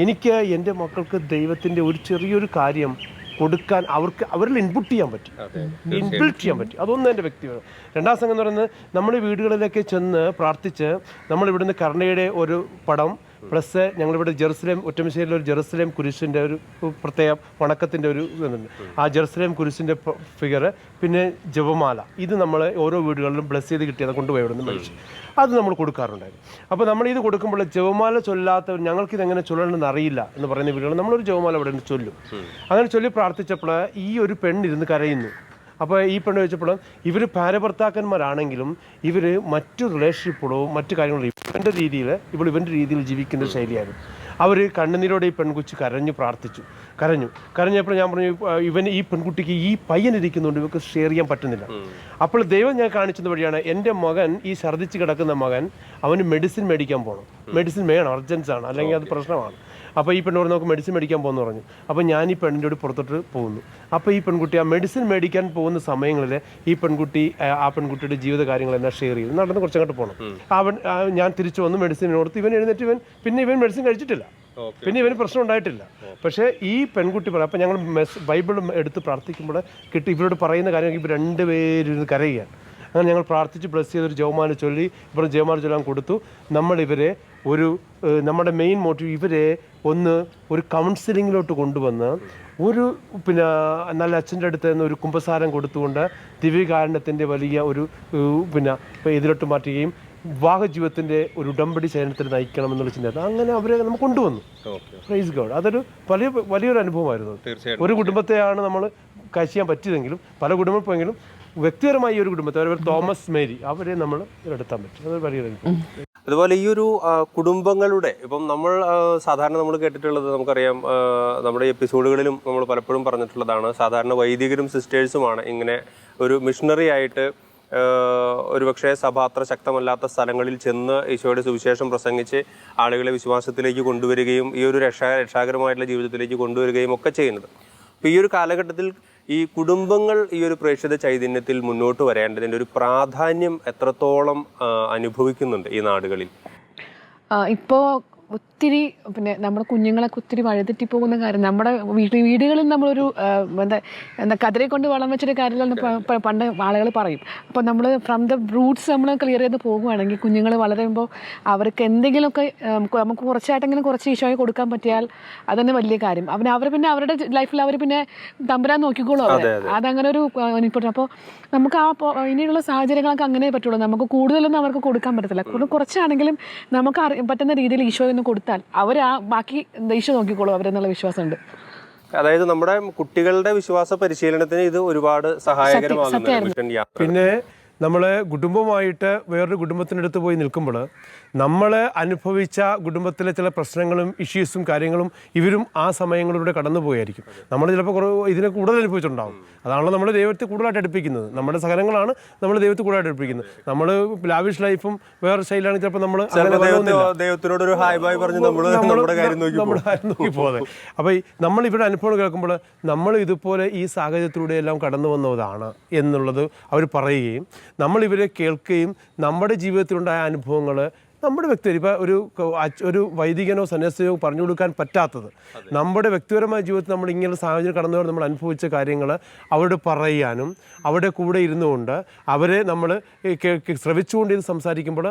എനിക്ക് എൻ്റെ മക്കൾക്ക് ദൈവത്തിൻ്റെ ഒരു ചെറിയൊരു കാര്യം കൊടുക്കാൻ അവരിൽ ഇൻപുട്ട് ചെയ്യാൻ പറ്റും, ഇൻബിൽറ്റ് ചെയ്യാൻ പറ്റും. അതൊന്നും എൻ്റെ വ്യക്തിപരം. രണ്ടാം സംഘം എന്ന് പറയുന്നത് നമ്മൾ വീടുകളിലേക്ക് ചെന്ന് പ്രാർത്ഥിച്ച് നമ്മളിവിടുന്ന് കരുണയുടെ ഒരു പടം പ്ലസ് ഞങ്ങളിവിടെ ജെറുസലേം ഒറ്റമശ്ശേരിയിലെ ഒരു ജെറുസലേം കുരിശിൻ്റെ ഒരു പ്രത്യേക വണക്കത്തിൻ്റെ ഒരു ഇതുണ്ട്. ആ ജെറുസലേം കുരിശിൻ്റെ ഫിഗർ പിന്നെ ജപമാല ഇത് നമ്മൾ ഓരോ വീടുകളിലും ബ്ലെസ് ചെയ്ത് കിട്ടിയത് കൊണ്ടുപോയി ഇവിടെ നിന്ന് മേടിച്ചു അത് നമ്മൾ കൊടുക്കാറുണ്ടായിരുന്നു. അപ്പോൾ നമ്മൾ ഇത് കൊടുക്കുമ്പോൾ ജപമാല ചൊല്ലാത്തവർ ഞങ്ങൾക്കിത് എങ്ങനെ ചൊല്ലണമെന്ന് അറിയില്ല എന്ന് പറയുന്ന വീടുകൾ നമ്മളൊരു ജപമാല ഇവിടെ നിന്ന് ചൊല്ലും. അങ്ങനെ ചൊല്ലി പ്രാർത്ഥിച്ചപ്പോൾ ഈ ഒരു പെണ്ണിരുന്ന് കരയുന്നു. അപ്പോൾ ഈ പെണ്ണ് വെച്ചപ്പോൾ ഇവർ ഭാര്യഭർത്താക്കന്മാരാണെങ്കിലും ഇവർ മറ്റു റിലേഷൻഷിപ്പുകളോ മറ്റു കാര്യങ്ങളോ ഇവൻ്റെ രീതിയിൽ ജീവിക്കുന്ന ശൈലിയായിരുന്നു. അവർ കണ്ണുനീരോടെ ഈ പെൺകുച്ചി കരഞ്ഞപ്പോൾ ഞാൻ പറഞ്ഞു ഈ പെൺകുട്ടിക്ക് ഈ പയ്യനിരിക്കുന്നുണ്ട്, ഇവർക്ക് ഷെയർ ചെയ്യാൻ പറ്റുന്നില്ല. അപ്പോൾ ദൈവം ഞാൻ കാണിച്ചത് വഴിയാണ് എൻ്റെ മകൻ ഈ ഛർദ്ദിച്ച് കിടക്കുന്ന മകൻ അവന് മെഡിസിൻ മേടിക്കാൻ പോകണം. മെഡിസിൻ വേണം, അർജൻസ് ആണ്, അല്ലെങ്കിൽ അത് പ്രശ്നമാണ്. അപ്പോൾ ഈ പെണ്ണോട് നമുക്ക് മെഡിസിൻ മേടിക്കാൻ പോകുന്നു പറഞ്ഞു. അപ്പോൾ ഞാൻ ഈ പെണ്ണിൻ്റെ കൂടെ പുറത്തോട്ട് പോകുന്നു. അപ്പോൾ ഈ പെൺകുട്ടി ആ മെഡിസിൻ മേടിക്കാൻ പോകുന്ന സമയങ്ങളിൽ ഈ പെൺകുട്ടി ആ പെൺകുട്ടിയുടെ ജീവിത കാര്യങ്ങളെല്ലാം ഷെയർ ചെയ്തു. നടന്ന് കുറച്ചങ്ങോട്ട് പോകണം. ഞാൻ തിരിച്ചു വന്ന് മെഡിസിൻ കൊടുത്ത് ഇവൻ എഴുന്നേറ്റ് ഇവൻ മെഡിസിൻ കഴിച്ചിട്ടില്ല, പിന്നെ ഇവന് പ്രശ്നം ഉണ്ടായിട്ടില്ല. പക്ഷേ ഈ പെൺകുട്ടി പറയാം. അപ്പോൾ ഞങ്ങൾ ബൈബിൾ എടുത്ത് പ്രാർത്ഥിക്കുമ്പോൾ ഇവരോട് പറയുന്ന കാര്യം ഇവർ രണ്ടുപേരും കരയുകയാണ്. അങ്ങനെ ഞങ്ങൾ പ്രാർത്ഥിച്ച് ബ്ലസ് ചെയ്തൊരു ജപമാല ചൊല്ലി ഇവരുടെ ജപമാല ചൊല്ലാൻ കൊടുത്തു. നമ്മളിവരെ നമ്മുടെ മെയിൻ മോട്ടീവ് ഇവരെ ഒരു കൗൺസിലിങ്ങിലോട്ട് കൊണ്ടുവന്ന് പിന്നെ നല്ല അച്ഛൻ്റെ അടുത്ത് നിന്ന് ഒരു കുമ്പസാരം കൊടുത്തുകൊണ്ട് ദിവ്യകാരുണ്യത്തിൻ്റെ വലിയ ഇതിലോട്ട് മാറ്റുകയും വിവാഹ ജീവിതത്തിൻ്റെ ഒരു ഉടമ്പടി ശയനത്തിൽ നയിക്കണം എന്നുള്ള ചിന്ത അങ്ങനെ അവരെ നമുക്ക് കൊണ്ടുവന്നു. Praise God. അതൊരു വലിയൊരു അനുഭവമായിരുന്നു. ഒരു കുടുംബത്തെയാണ് നമ്മൾ ചെയ്യാൻ പറ്റിയതെങ്കിലും പല കുടുംബം പോയെങ്കിലും വ്യക്തിപരമായി ഈ ഒരു കുടുംബത്തെ അവർ തോമസ് മേരി അവരെ നമ്മൾ എടുത്താൻ പറ്റും. അത് വലിയൊരു അനുഭവം. അതുപോലെ ഈ ഒരു കുടുംബങ്ങളുടെ ഇപ്പം നമ്മൾ സാധാരണ നമ്മൾ കേട്ടിട്ടുള്ളത് നമുക്കറിയാം, നമ്മുടെ എപ്പിസോഡുകളിലും നമ്മൾ പലപ്പോഴും പറഞ്ഞിട്ടുള്ളതാണ്, സാധാരണ വൈദികരും സിസ്റ്റേഴ്സുമാണ് ഇങ്ങനെ ഒരു മിഷണറി ആയിട്ട് ഒരുപക്ഷെ സഭ അത്ര ശക്തമല്ലാത്ത സ്ഥലങ്ങളിൽ ചെന്ന് ഈശോയുടെ സുവിശേഷം പ്രസംഗിച്ച് ആളുകളെ വിശ്വാസത്തിലേക്ക് കൊണ്ടുവരികയും ഈ ഒരു രക്ഷാകരമായിട്ടുള്ള ജീവിതത്തിലേക്ക് കൊണ്ടുവരികയും ഒക്കെ ചെയ്യുന്നത്. അപ്പോൾ ഈ ഒരു കാലഘട്ടത്തിൽ ഈ കുടുംബങ്ങൾ ഈ ഒരു പ്രേക്ഷിത ചൈതന്യത്തിൽ മുന്നോട്ട് വരേണ്ടതിൻ്റെ ഒരു പ്രാധാന്യം എത്രത്തോളം അനുഭവിക്കുന്നുണ്ട് ഈ നാടുകളിൽ? ഇപ്പോൾ ഒത്തിരി നമ്മുടെ കുഞ്ഞുങ്ങളൊക്കെ ഒത്തിരി വഴിതെറ്റി പോകുന്ന കാര്യം നമ്മുടെ വീടുകളിൽ നമ്മളൊരു എന്താ കതിരെ കൊണ്ട് വളം വെച്ചൊരു കാര്യമെന്ന് പണ്ട് ആളുകൾ പറയും. അപ്പോൾ നമ്മൾ ഫ്രം ദ റൂട്ട്സ് നമ്മൾ ക്ലിയർ ചെയ്ത് പോകുകയാണെങ്കിൽ കുഞ്ഞുങ്ങൾ വളരുമ്പോൾ അവർക്ക് എന്തെങ്കിലുമൊക്കെ നമുക്ക് കുറച്ചായിട്ടെങ്കിലും കുറച്ച് ഈശോയെ കൊടുക്കാൻ പറ്റിയാൽ അതന്നെ വലിയ കാര്യം. അവർ പിന്നെ അവരുടെ ലൈഫിൽ അവർ പിന്നെ തമ്പുരാൻ നോക്കിക്കോളും. അതങ്ങനെ ഒരു ഇമ്പോർട്ടൻ്റ്. അപ്പോൾ നമുക്ക് ഇനിയുള്ള സാഹചര്യങ്ങളൊക്കെ അങ്ങനെ പറ്റുള്ളൂ. നമുക്ക് കൂടുതലൊന്നും അവർക്ക് കൊടുക്കാൻ പറ്റത്തില്ല. കുറച്ചാണെങ്കിലും നമുക്ക് പറ്റുന്ന രീതിയിൽ ഈശോയെ കൊടുത്താൽ ബാക്കി ഈശോ നോക്കിക്കോളും അവരെന്നുള്ള വിശ്വാസമുണ്ട്. അതായത് നമ്മുടെ കുട്ടികളുടെ വിശ്വാസ പരിശീലനത്തിന് ഇത് ഒരുപാട് സഹായകരമാകുന്നു. പിന്നെ നമ്മളെ കുടുംബമായിട്ട് വേറൊരു കുടുംബത്തിനടുത്ത് പോയി നിൽക്കുമ്പോൾ നമ്മൾ അനുഭവിച്ച കുടുംബത്തിലെ ചില പ്രശ്നങ്ങളും ഇഷ്യൂസും കാര്യങ്ങളും ഇവരും ആ സമയങ്ങളിലൂടെ കടന്നു പോയായിരിക്കും. നമ്മൾ ചിലപ്പോൾ ഇതിനെ കൂടുതൽ അനുഭവിച്ചിട്ടുണ്ടാകും. അതാണല്ലോ നമ്മൾ ദൈവത്തെ കൂടുതലായിട്ട് അടുപ്പിക്കുന്നത്. നമ്മുടെ സഹനങ്ങളാണ് നമ്മൾ ദൈവത്തെ കൂടുതലായിട്ട് അടുപ്പിക്കുന്നത്. നമ്മൾ ലാവിഷ് ലൈഫും വേറെ ശൈലിയാണ് ചിലപ്പോൾ നമ്മൾ ദൈവത്തിനോട് ഒരു ഹായ് ബൈ പറഞ്ഞ് നമ്മുടെ കാര്യം നോക്കി പോകുന്നത്. അപ്പോൾ നമ്മൾ ഇവരുടെ അനുഭവം കേൾക്കുമ്പോൾ നമ്മൾ ഇതുപോലെ ഈ സാഹചര്യത്തിലൂടെ എല്ലാം കടന്നു വന്നതാണ് എന്നുള്ളത് അവർ പറയുകയും നമ്മൾ ഇവരെ കേൾക്കുകയും നമ്മുടെ ജീവിതത്തിലുണ്ടായ അനുഭവങ്ങൾ നമ്മുടെ വ്യക്തി ഇപ്പോൾ ഒരു വൈദികനോ സന്യാസിയോ പറഞ്ഞു കൊടുക്കാൻ പറ്റാത്തത് നമ്മുടെ വ്യക്തിപരമായ ജീവിതത്തിൽ നമ്മൾ ഇങ്ങനെ സാഹചര്യം കടന്നുകൊണ്ട് നമ്മൾ അനുഭവിച്ച കാര്യങ്ങൾ അവരോട് പറയാനും അവരുടെ കൂടെ ഇരുന്നുകൊണ്ട് അവരെ നമ്മൾ ശ്രവിച്ചുകൊണ്ട് ഇത് സംസാരിക്കുമ്പോൾ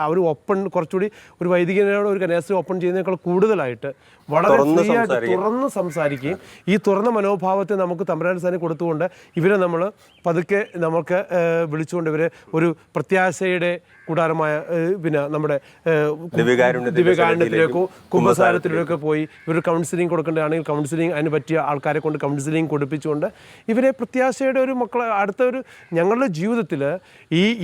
അവർ ഓപ്പൺ കുറച്ചുകൂടി ഒരു വൈദികനോട് ഒരു കന്യാസ്ത്രീ ഓപ്പൺ ചെയ്യുന്നതിനേക്കാൾ കൂടുതലായിട്ട് വളരെ ഫ്രീ ആയിട്ട് തുറന്ന് സംസാരിക്കുകയും ഈ തുറന്ന മനോഭാവത്തെ നമുക്ക് തമ്പുരാൻ സ്ഥാനം കൊടുത്തുകൊണ്ട് ഇവരെ നമ്മൾ പതുക്കെ നമുക്ക് വിളിച്ചുകൊണ്ട് ഇവരെ ഒരു പ്രത്യാശയുടെ കൂടാരമായ പിന്നെ നമ്മുടെ ദിവ്യകാരുണ്യത്തിലേക്കോ കുംഭസാരത്തിലേക്കോ പോയി ഇവർ കൗൺസിലിംഗ് കൊടുക്കേണ്ടതാണെങ്കിൽ കൗൺസിലിംഗ് അതിന് പറ്റിയ ആൾക്കാരെ കൊണ്ട് കൗൺസിലിംഗ് കൊടുപ്പിച്ചുകൊണ്ട് ഇവരെ പ്രത്യാശയുടെ ഒരു മക്കളെ അടുത്ത ഒരു ഞങ്ങളുടെ ജീവിതത്തിൽ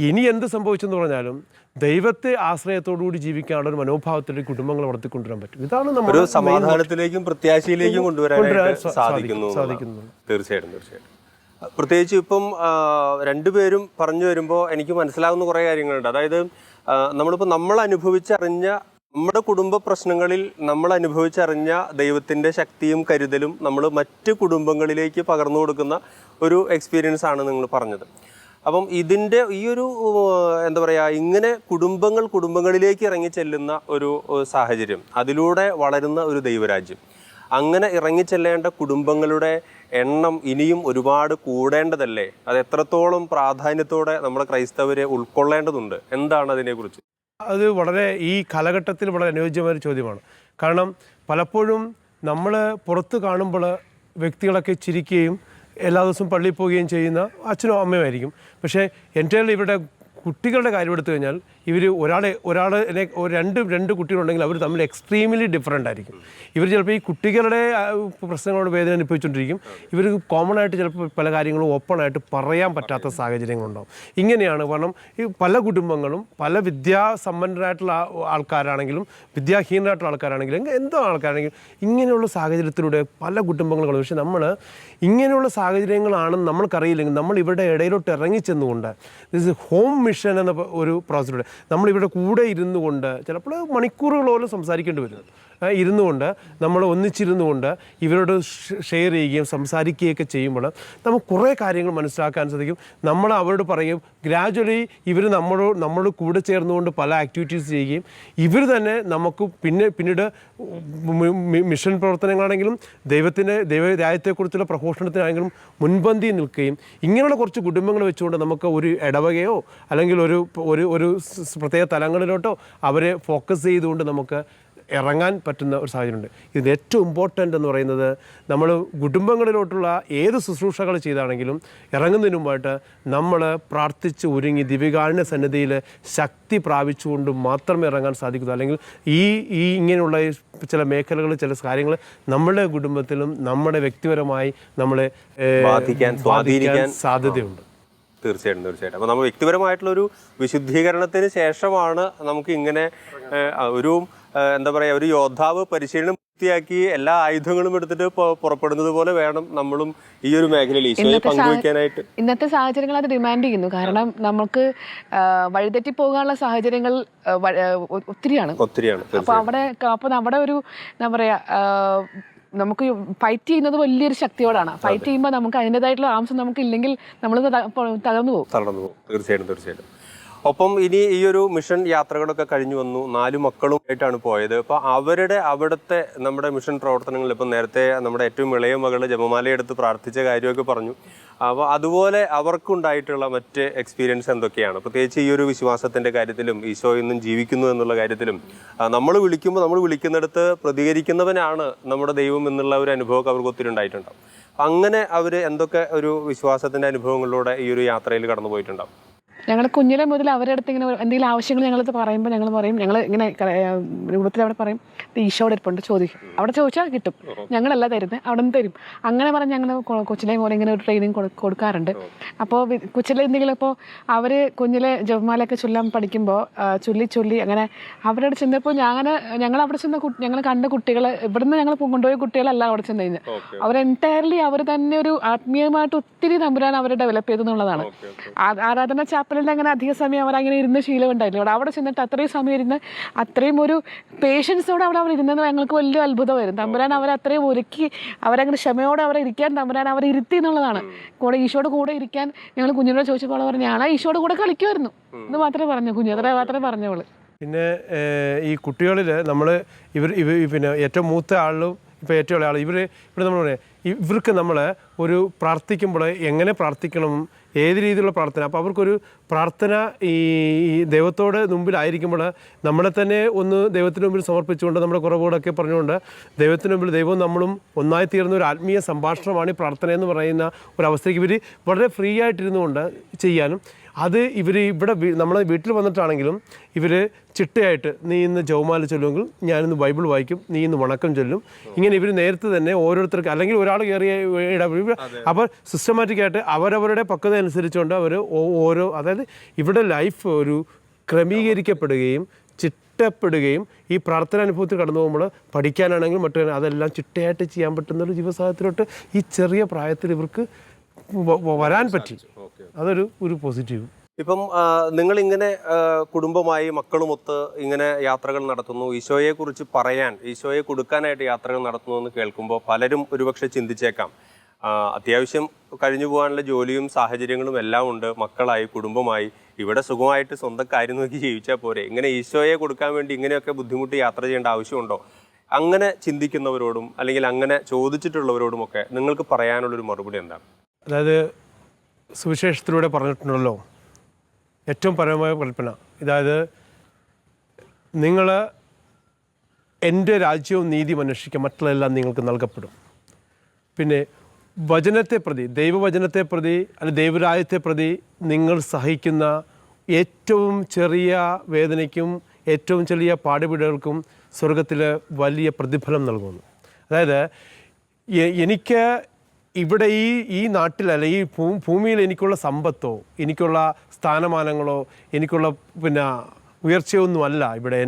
ഇനി എന്ത് സംഭവിച്ചെന്ന് പറഞ്ഞാലും ദൈവത്തെ ആശ്രയത്തോടുകൂടി ജീവിക്കാനുള്ള ഒരു മനോഭാവത്തിലേക്ക് കുടുംബങ്ങൾ വളർത്തിക്കൊണ്ടുവരാൻ പറ്റും. ഇതാണ് നമ്മൾ സമാധാനത്തിലേക്കും പ്രത്യാശയിലേക്കും കൊണ്ടുവരാൻ സാധിക്കുന്നു. തീർച്ചയായിട്ടും. പ്രത്യേകിച്ച് ഇപ്പം രണ്ടുപേരും പറഞ്ഞു വരുമ്പോൾ എനിക്ക് മനസ്സിലാകുന്ന കുറേ കാര്യങ്ങളുണ്ട്. അതായത് നമ്മൾ അനുഭവിച്ചറിഞ്ഞ നമ്മുടെ കുടുംബ പ്രശ്നങ്ങളിൽ നമ്മൾ അനുഭവിച്ചറിഞ്ഞ ദൈവത്തിൻ്റെ ശക്തിയും കരുതലും നമ്മൾ മറ്റ് കുടുംബങ്ങളിലേക്ക് പകർന്നു കൊടുക്കുന്ന ഒരു എക്സ്പീരിയൻസ് ആണ് നിങ്ങൾ പറഞ്ഞത്. അപ്പം ഇതിൻ്റെ ഈ ഒരു എന്താ പറയുക, ഇങ്ങനെ കുടുംബങ്ങളിലേക്ക് ഇറങ്ങി ചെല്ലുന്ന ഒരു സാഹചര്യം, അതിലൂടെ വളരുന്ന ഒരു ദൈവരാജ്യം, അങ്ങനെ ഇറങ്ങിച്ചെല്ലേണ്ട കുടുംബങ്ങളുടെ എണ്ണം ഇനിയും ഒരുപാട് കൂടേണ്ടതല്ലേ? അത് എത്രത്തോളം പ്രാധാന്യത്തോടെ നമ്മുടെ ക്രൈസ്തവരെ ഉൾക്കൊള്ളേണ്ടതുണ്ട്? എന്താണ് അതിനെക്കുറിച്ച്? അത് വളരെ ഈ കാലഘട്ടത്തിൽ വളരെ അനുയോജ്യമായ ഒരു ചോദ്യമാണ്. കാരണം പലപ്പോഴും നമ്മൾ പുറത്ത് കാണുമ്പോൾ വ്യക്തികളൊക്കെ ചിരിക്കുകയും എല്ലാ ദിവസവും പള്ളിയിൽ പോവുകയും ചെയ്യുന്ന അച്ഛനും അമ്മയുമായിരിക്കും. പക്ഷേ എൻ്റെ ഇവരുടെ കുട്ടികളുടെ കാര്യം എടുത്തു കഴിഞ്ഞാൽ ഇവർ രണ്ട് കുട്ടികളുണ്ടെങ്കിൽ അവർ തമ്മിൽ എക്സ്ട്രീംലി ഡിഫറൻ്റ് ആയിരിക്കും. ഇവർ ചിലപ്പോൾ ഈ കുട്ടികളുടെ പ്രശ്നങ്ങളോട് വേദന അനുഭവിച്ചുകൊണ്ടിരിക്കും. ഇവർ കോമൺ ആയിട്ട് ചിലപ്പോൾ പല കാര്യങ്ങളും ഓപ്പണായിട്ട് പറയാൻ പറ്റാത്ത സാഹചര്യങ്ങളുണ്ടാവും. ഇങ്ങനെയാണ്. കാരണം ഈ പല കുടുംബങ്ങളും പല വിദ്യാസമ്പന്നരായിട്ടുള്ള ആൾക്കാരാണെങ്കിലും വിദ്യാഹീനരായിട്ടുള്ള ആൾക്കാരാണെങ്കിലും എന്തോ ആൾക്കാരാണെങ്കിലും ഇങ്ങനെയുള്ള സാഹചര്യത്തിലൂടെ പല കുടുംബങ്ങളും. പക്ഷേ നമ്മൾ ഇങ്ങനെയുള്ള സാഹചര്യങ്ങളാണെന്ന് നമ്മൾക്കറിയില്ലെങ്കിൽ നമ്മൾ ഇവരുടെ ഇടയിലോട്ട് ഇറങ്ങിച്ചെന്നുകൊണ്ട് ദിസ് ഹോം മിഷൻ എന്ന ഒരു പ്രോസസ്സിലൂടെ നമ്മളിവിടെ കൂടെ ഇരുന്നു കൊണ്ട് ചിലപ്പോൾ മണിക്കൂറുകളോളം സംസാരിക്കേണ്ടി വരും. ഇരുന്നു കൊണ്ട് നമ്മൾ ഒന്നിച്ചിരുന്നു കൊണ്ട് ഇവരോട് ഷെയർ ചെയ്യുകയും സംസാരിക്കുകയൊക്കെ ചെയ്യുമ്പോൾ നമുക്ക് കുറേ കാര്യങ്ങൾ മനസ്സിലാക്കാൻ സാധിക്കും. നമ്മൾ അവരോട് പറയും. ഗ്രാജുവലി ഇവർ നമ്മളോട് കൂടെ ചേർന്നുകൊണ്ട് പല ആക്ടിവിറ്റീസ് ചെയ്യുകയും ഇവർ തന്നെ നമുക്ക് പിന്നീട് മിഷൻ പ്രവർത്തനങ്ങളാണെങ്കിലും ദൈവരാജ്യത്തെക്കുറിച്ചുള്ള പ്രഘോഷണത്തിനാണെങ്കിലും മുൻപന്തിയിൽ നിൽക്കുകയും ഇങ്ങനെയുള്ള കുറച്ച് കുടുംബങ്ങൾ വെച്ചുകൊണ്ട് നമുക്ക് ഒരു ഇടവകയോ അല്ലെങ്കിൽ ഒരു പ്രത്യേക തലങ്ങളിലോട്ടോ അവരെ ഫോക്കസ് ചെയ്തുകൊണ്ട് നമുക്ക് ഇറങ്ങാൻ പറ്റുന്ന ഒരു സാഹചര്യമുണ്ട്. ഇതിന് ഏറ്റവും ഇമ്പോർട്ടൻ്റ് എന്ന് പറയുന്നത് നമ്മൾ കുടുംബങ്ങളിലോട്ടുള്ള ഏത് ശുശ്രൂഷകൾ ചെയ്താണെങ്കിലും ഇറങ്ങുന്നതിന് മുമ്പായിട്ട് നമ്മൾ പ്രാർത്ഥിച്ച് ഒരുങ്ങി ദിവ്യകാരുണ്യ സന്നിധിയിൽ ശക്തി പ്രാപിച്ചുകൊണ്ട് മാത്രമേ ഇറങ്ങാൻ സാധിക്കൂ. അല്ലെങ്കിൽ ഈ ഇങ്ങനെയുള്ള ചില മേഖലകൾ ചില കാര്യങ്ങൾ നമ്മുടെ കുടുംബത്തിലും നമ്മുടെ വ്യക്തിപരമായി നമ്മളെ ബാധിക്കാൻ സാധ്യതയുണ്ട്. തീർച്ചയായിട്ടും. അപ്പോൾ നമ്മൾ വ്യക്തിപരമായിട്ടുള്ളൊരു വിശുദ്ധീകരണത്തിന് ശേഷമാണ് നമുക്ക് ഇങ്ങനെ ഒരു എന്താ പറയുക, ഒരു യോദ്ധാവ് പരിശീലനം പൂർത്തിയാക്കി എല്ലാ ആയുധങ്ങളും എടുത്തിട്ട് പുറപ്പെടുന്നത് പോലെ വേണം നമ്മളും ഈ ഒരു മേഖലയിൽ ഈശോയെ പങ്കുവയ്ക്കാനായിട്ട്. ഇന്നത്തെ സാഹചര്യങ്ങൾ അത് ഡിമാൻഡ് ചെയ്യുന്നു. കാരണം നമുക്ക് വഴിതെറ്റി പോകാനുള്ള സാഹചര്യങ്ങൾ ഒത്തിരിയാണ്. അപ്പോൾ അവിടെ ഒരു എന്താ പറയാ, നമുക്ക് ഫൈറ്റ് ചെയ്യുന്നത് വലിയൊരു ശക്തിയോടാണ്. ഫൈറ്റ് ചെയ്യുമ്പോൾ നമുക്ക് അതിൻ്റെതായിട്ടുള്ള ആംശം നമുക്ക് ഇല്ലെങ്കിൽ നമ്മൾ തളർന്നു പോകും. തീർച്ചയായിട്ടും. ഒപ്പം ഇനി ഈ ഒരു മിഷൻ യാത്രകളൊക്കെ കഴിഞ്ഞു വന്നു. 4 മക്കളുമായിട്ടാണ് പോയത്. അപ്പോൾ അവിടുത്തെ നമ്മുടെ മിഷൻ പ്രവർത്തനങ്ങൾ, ഇപ്പം നേരത്തെ നമ്മുടെ ഏറ്റവും ഇളയ മകൾ ജപമാലയെടുത്ത് പ്രാർത്ഥിച്ച കാര്യമൊക്കെ പറഞ്ഞു. അപ്പോൾ അതുപോലെ അവർക്കുണ്ടായിട്ടുള്ള മറ്റ് എക്സ്പീരിയൻസ് എന്തൊക്കെയാണ്? പ്രത്യേകിച്ച് ഈ ഒരു വിശ്വാസത്തിൻ്റെ കാര്യത്തിലും ഈശോ ഇന്നും ജീവിക്കുന്നു എന്നുള്ള കാര്യത്തിലും നമ്മൾ വിളിക്കുന്നിടത്ത് പ്രതികരിക്കുന്നവനാണ് നമ്മുടെ ദൈവം എന്നുള്ള ഒരു അനുഭവമൊക്കെ അവർക്ക് ഒത്തിരി ഉണ്ടായിട്ടുണ്ടാവും. അങ്ങനെ അവർ എന്തൊക്കെ ഒരു വിശ്വാസത്തിൻ്റെ അനുഭവങ്ങളിലൂടെ ഈ ഒരു യാത്രയിൽ കടന്നു പോയിട്ടുണ്ടാവും? ഞങ്ങൾ കുഞ്ഞിലെ മുതൽ അവരുടെ അടുത്ത് ഇങ്ങനെ എന്തെങ്കിലും ആവശ്യങ്ങൾ ഞങ്ങളത് പറയുമ്പോൾ ഞങ്ങൾ പറയും, ഞങ്ങൾ ഇങ്ങനെ രൂപത്തിൽ അവിടെ പറയും ഈശോയുടെ ഇരിപ്പുണ്ട് ചോദിക്കും, അവിടെ ചോദിച്ചാൽ കിട്ടും, ഞങ്ങളല്ല തരുന്നത്, അവിടെ നിന്ന് തരും. അങ്ങനെ പറഞ്ഞ് ഞങ്ങൾ കൊച്ചിലെ പോലെ ഇങ്ങനെ ഒരു ട്രെയിനിങ് കൊടുക്കാറുണ്ട്. അപ്പോൾ കൊച്ചിലെ എന്തെങ്കിലും ഇപ്പോൾ അവർ കുഞ്ഞിലെ ജപമാലയൊക്കെ ചൊല്ലാൻ പഠിക്കുമ്പോൾ ചൊല്ലി അങ്ങനെ അവരവിടെ ചെന്നപ്പോൾ ഞങ്ങൾ അവിടെ ചെന്ന ഞങ്ങൾ കണ്ട കുട്ടികൾ ഇവിടുന്ന് ഞങ്ങൾ കൊണ്ടുപോയ കുട്ടികളല്ല അവിടെ ചെന്ന് കഴിഞ്ഞാൽ അവർ എൻറ്റയർലി അവർ തന്നെ ഒരു ആത്മീയമായിട്ട് ഒത്തിരി തമ്പുരാൻ അവരെ ഡെവലപ്പ് ചെയ്തു എന്നുള്ളതാണ്. ആരാധന ചാപ്പലിൽ അങ്ങനെ അധിക സമയം അവരങ്ങനെ ഇരുന്ന് ശീലം ഉണ്ടായില്ല. അവിടെ ചെന്നിട്ട് അത്രയും സമയം ഇരുന്ന് അത്രയും ഒരു പേഷ്യൻസോടെ അവിടെ അവർ ഇരുന്നത് ഞങ്ങൾക്ക് വലിയ അത്ഭുതമായിരുന്നു. തമ്പുരാൻ അവരെ അത്രയും ഒരുക്കി അവരങ്ങനെ ക്ഷമയോടെ അവരെ ഇരിക്കാൻ തമ്പുരാൻ അവരെ ഇരുത്തി എന്നുള്ളതാണ്. കൂടെ ഈശോയുടെ കൂടെ ഇരിക്കാൻ ഞങ്ങൾ കുഞ്ഞിനോട് ചോദിച്ചപ്പോൾ പറഞ്ഞു ഞാൻ ഈശോയുടെ കൂടെ കളിക്കുമായിരുന്നു എന്ന് മാത്രമേ പറഞ്ഞു കുഞ്ഞു, അത്ര മാത്രമേ പറഞ്ഞവള്. പിന്നെ ഈ കുട്ടികളിൽ നമ്മൾ പിന്നെ ഏറ്റവും മൂത്ത ആളിലും ഇപ്പോൾ ഏറ്റവും ഉള്ള ആൾ ഇവിടെ നമ്മൾ പറയാം ഇവർക്ക് നമ്മൾ ഒരു പ്രാർത്ഥിക്കുമ്പോൾ എങ്ങനെ പ്രാർത്ഥിക്കണം, ഏത് രീതിയിലുള്ള പ്രാർത്ഥന. അപ്പോൾ അവർക്കൊരു പ്രാർത്ഥന ഈ ദൈവത്തോട് മുമ്പിലായിരിക്കുമ്പോൾ നമ്മളെ തന്നെ ഒന്ന് ദൈവത്തിന് മുമ്പിൽ സമർപ്പിച്ചുകൊണ്ട് നമ്മുടെ കുറവുകളൊക്കെ പറഞ്ഞുകൊണ്ട് ദൈവത്തിന് മുമ്പിൽ ദൈവവും നമ്മളും ഒന്നായി തീർന്ന ഒരു ആത്മീയ സംഭാഷണമാണ് ഈ പ്രാർത്ഥന എന്ന് പറയുന്ന ഒരവസ്ഥയ്ക്ക് ഇവർ വളരെ ഫ്രീ ആയിട്ടിരുന്നുകൊണ്ട് ചെയ്യാനും അത് ഇവിടെ നമ്മളെ വീട്ടിൽ വന്നിട്ടാണെങ്കിലും ഇവർ ചിട്ടയായിട്ട് നീ ഇന്ന് ജപമാല ചൊല്ലുമെങ്കിൽ ഞാനിന്ന് ബൈബിൾ വായിക്കും, നീ ഇന്ന് വണക്കം ചൊല്ലും, ഇങ്ങനെ ഇവർ നേരത്തെ തന്നെ ഓരോരുത്തർക്ക് അല്ലെങ്കിൽ ഒരാൾ കയറിയ അപ്പോൾ സിസ്റ്റമാറ്റിക്കായിട്ട് അവരവരുടെ പക്വത അനുസരിച്ചുകൊണ്ട് അവർ ഓരോ അതായത് ഇവിടെ ലൈഫ് ഒരു ക്രമീകരിക്കപ്പെടുകയും ചിട്ടപ്പെടുകയും ഈ പ്രാർത്ഥനാനുഭവത്തിൽ കടന്നു പോകുമ്പോൾ പഠിക്കാനാണെങ്കിലും മറ്റു അതെല്ലാം ചിട്ടയായിട്ട് ചെയ്യാൻ പറ്റുന്നൊരു ജീവസാഹചര്യത്തിലോട്ട് ഈ ചെറിയ പ്രായത്തിൽ ഇവർക്ക് വരാൻ പറ്റി. അതൊരു പോസിറ്റീവ്. ഇപ്പം നിങ്ങളിങ്ങനെ കുടുംബമായി മക്കളുമൊത്ത് ഇങ്ങനെ യാത്രകൾ നടത്തുന്നു, ഈശോയെക്കുറിച്ച് പറയാൻ, ഈശോയെ കൊടുക്കാനായിട്ട് യാത്രകൾ നടത്തുന്നു എന്ന് കേൾക്കുമ്പോൾ പലരും ഒരുപക്ഷെ ചിന്തിച്ചേക്കാം അത്യാവശ്യം കഴിഞ്ഞു പോകാനുള്ള ജോലിയും സാഹചര്യങ്ങളും എല്ലാം ഉണ്ട്, മക്കളായി കുടുംബമായി ഇവിടെ സുഖമായിട്ട് സ്വന്തം കാര്യം നോക്കി ജീവിച്ചാൽ പോരെ, ഇങ്ങനെ ഈശോയെ കൊടുക്കാൻ വേണ്ടി ഇങ്ങനെയൊക്കെ ബുദ്ധിമുട്ടി യാത്ര ചെയ്യേണ്ട ആവശ്യമുണ്ടോ? അങ്ങനെ ചിന്തിക്കുന്നവരോടും അല്ലെങ്കിൽ അങ്ങനെ ചോദിച്ചിട്ടുള്ളവരോടുമൊക്കെ നിങ്ങൾക്ക് പറയാനുള്ളൊരു മറുപടി എന്താണ്? അതായത് സുവിശേഷത്തിലൂടെ പറഞ്ഞിട്ടുണ്ടല്ലോ ഏറ്റവും പരമമായ കൽപ്പന, അതായത് നിങ്ങൾ എൻ്റെ രാജ്യവും നീതിയും അന്വേഷിക്കുക, മറ്റുള്ളതെല്ലാം നിങ്ങൾക്ക് നൽകപ്പെടും. പിന്നെ വചനത്തെ പ്രതി, ദൈവവചനത്തെ പ്രതി അല്ലെങ്കിൽ ദൈവരാജ്യത്തെ പ്രതി നിങ്ങൾ സഹിക്കുന്ന ഏറ്റവും ചെറിയ വേദനയ്ക്കും ഏറ്റവും ചെറിയ പാടുപീടുകൾക്കും സ്വർഗത്തിൽ വലിയ പ്രതിഫലം നൽകുന്നു. അതായത് എനിക്ക് ഇവിടെ ഈ നാട്ടിൽ അല്ലെങ്കിൽ ഈ ഭൂമിയിൽ എനിക്കുള്ള സമ്പത്തോ എനിക്കുള്ള സ്ഥാനമാനങ്ങളോ എനിക്കുള്ള പിന്നെ ഉയർച്ചയൊന്നുമല്ല ഇവിടെ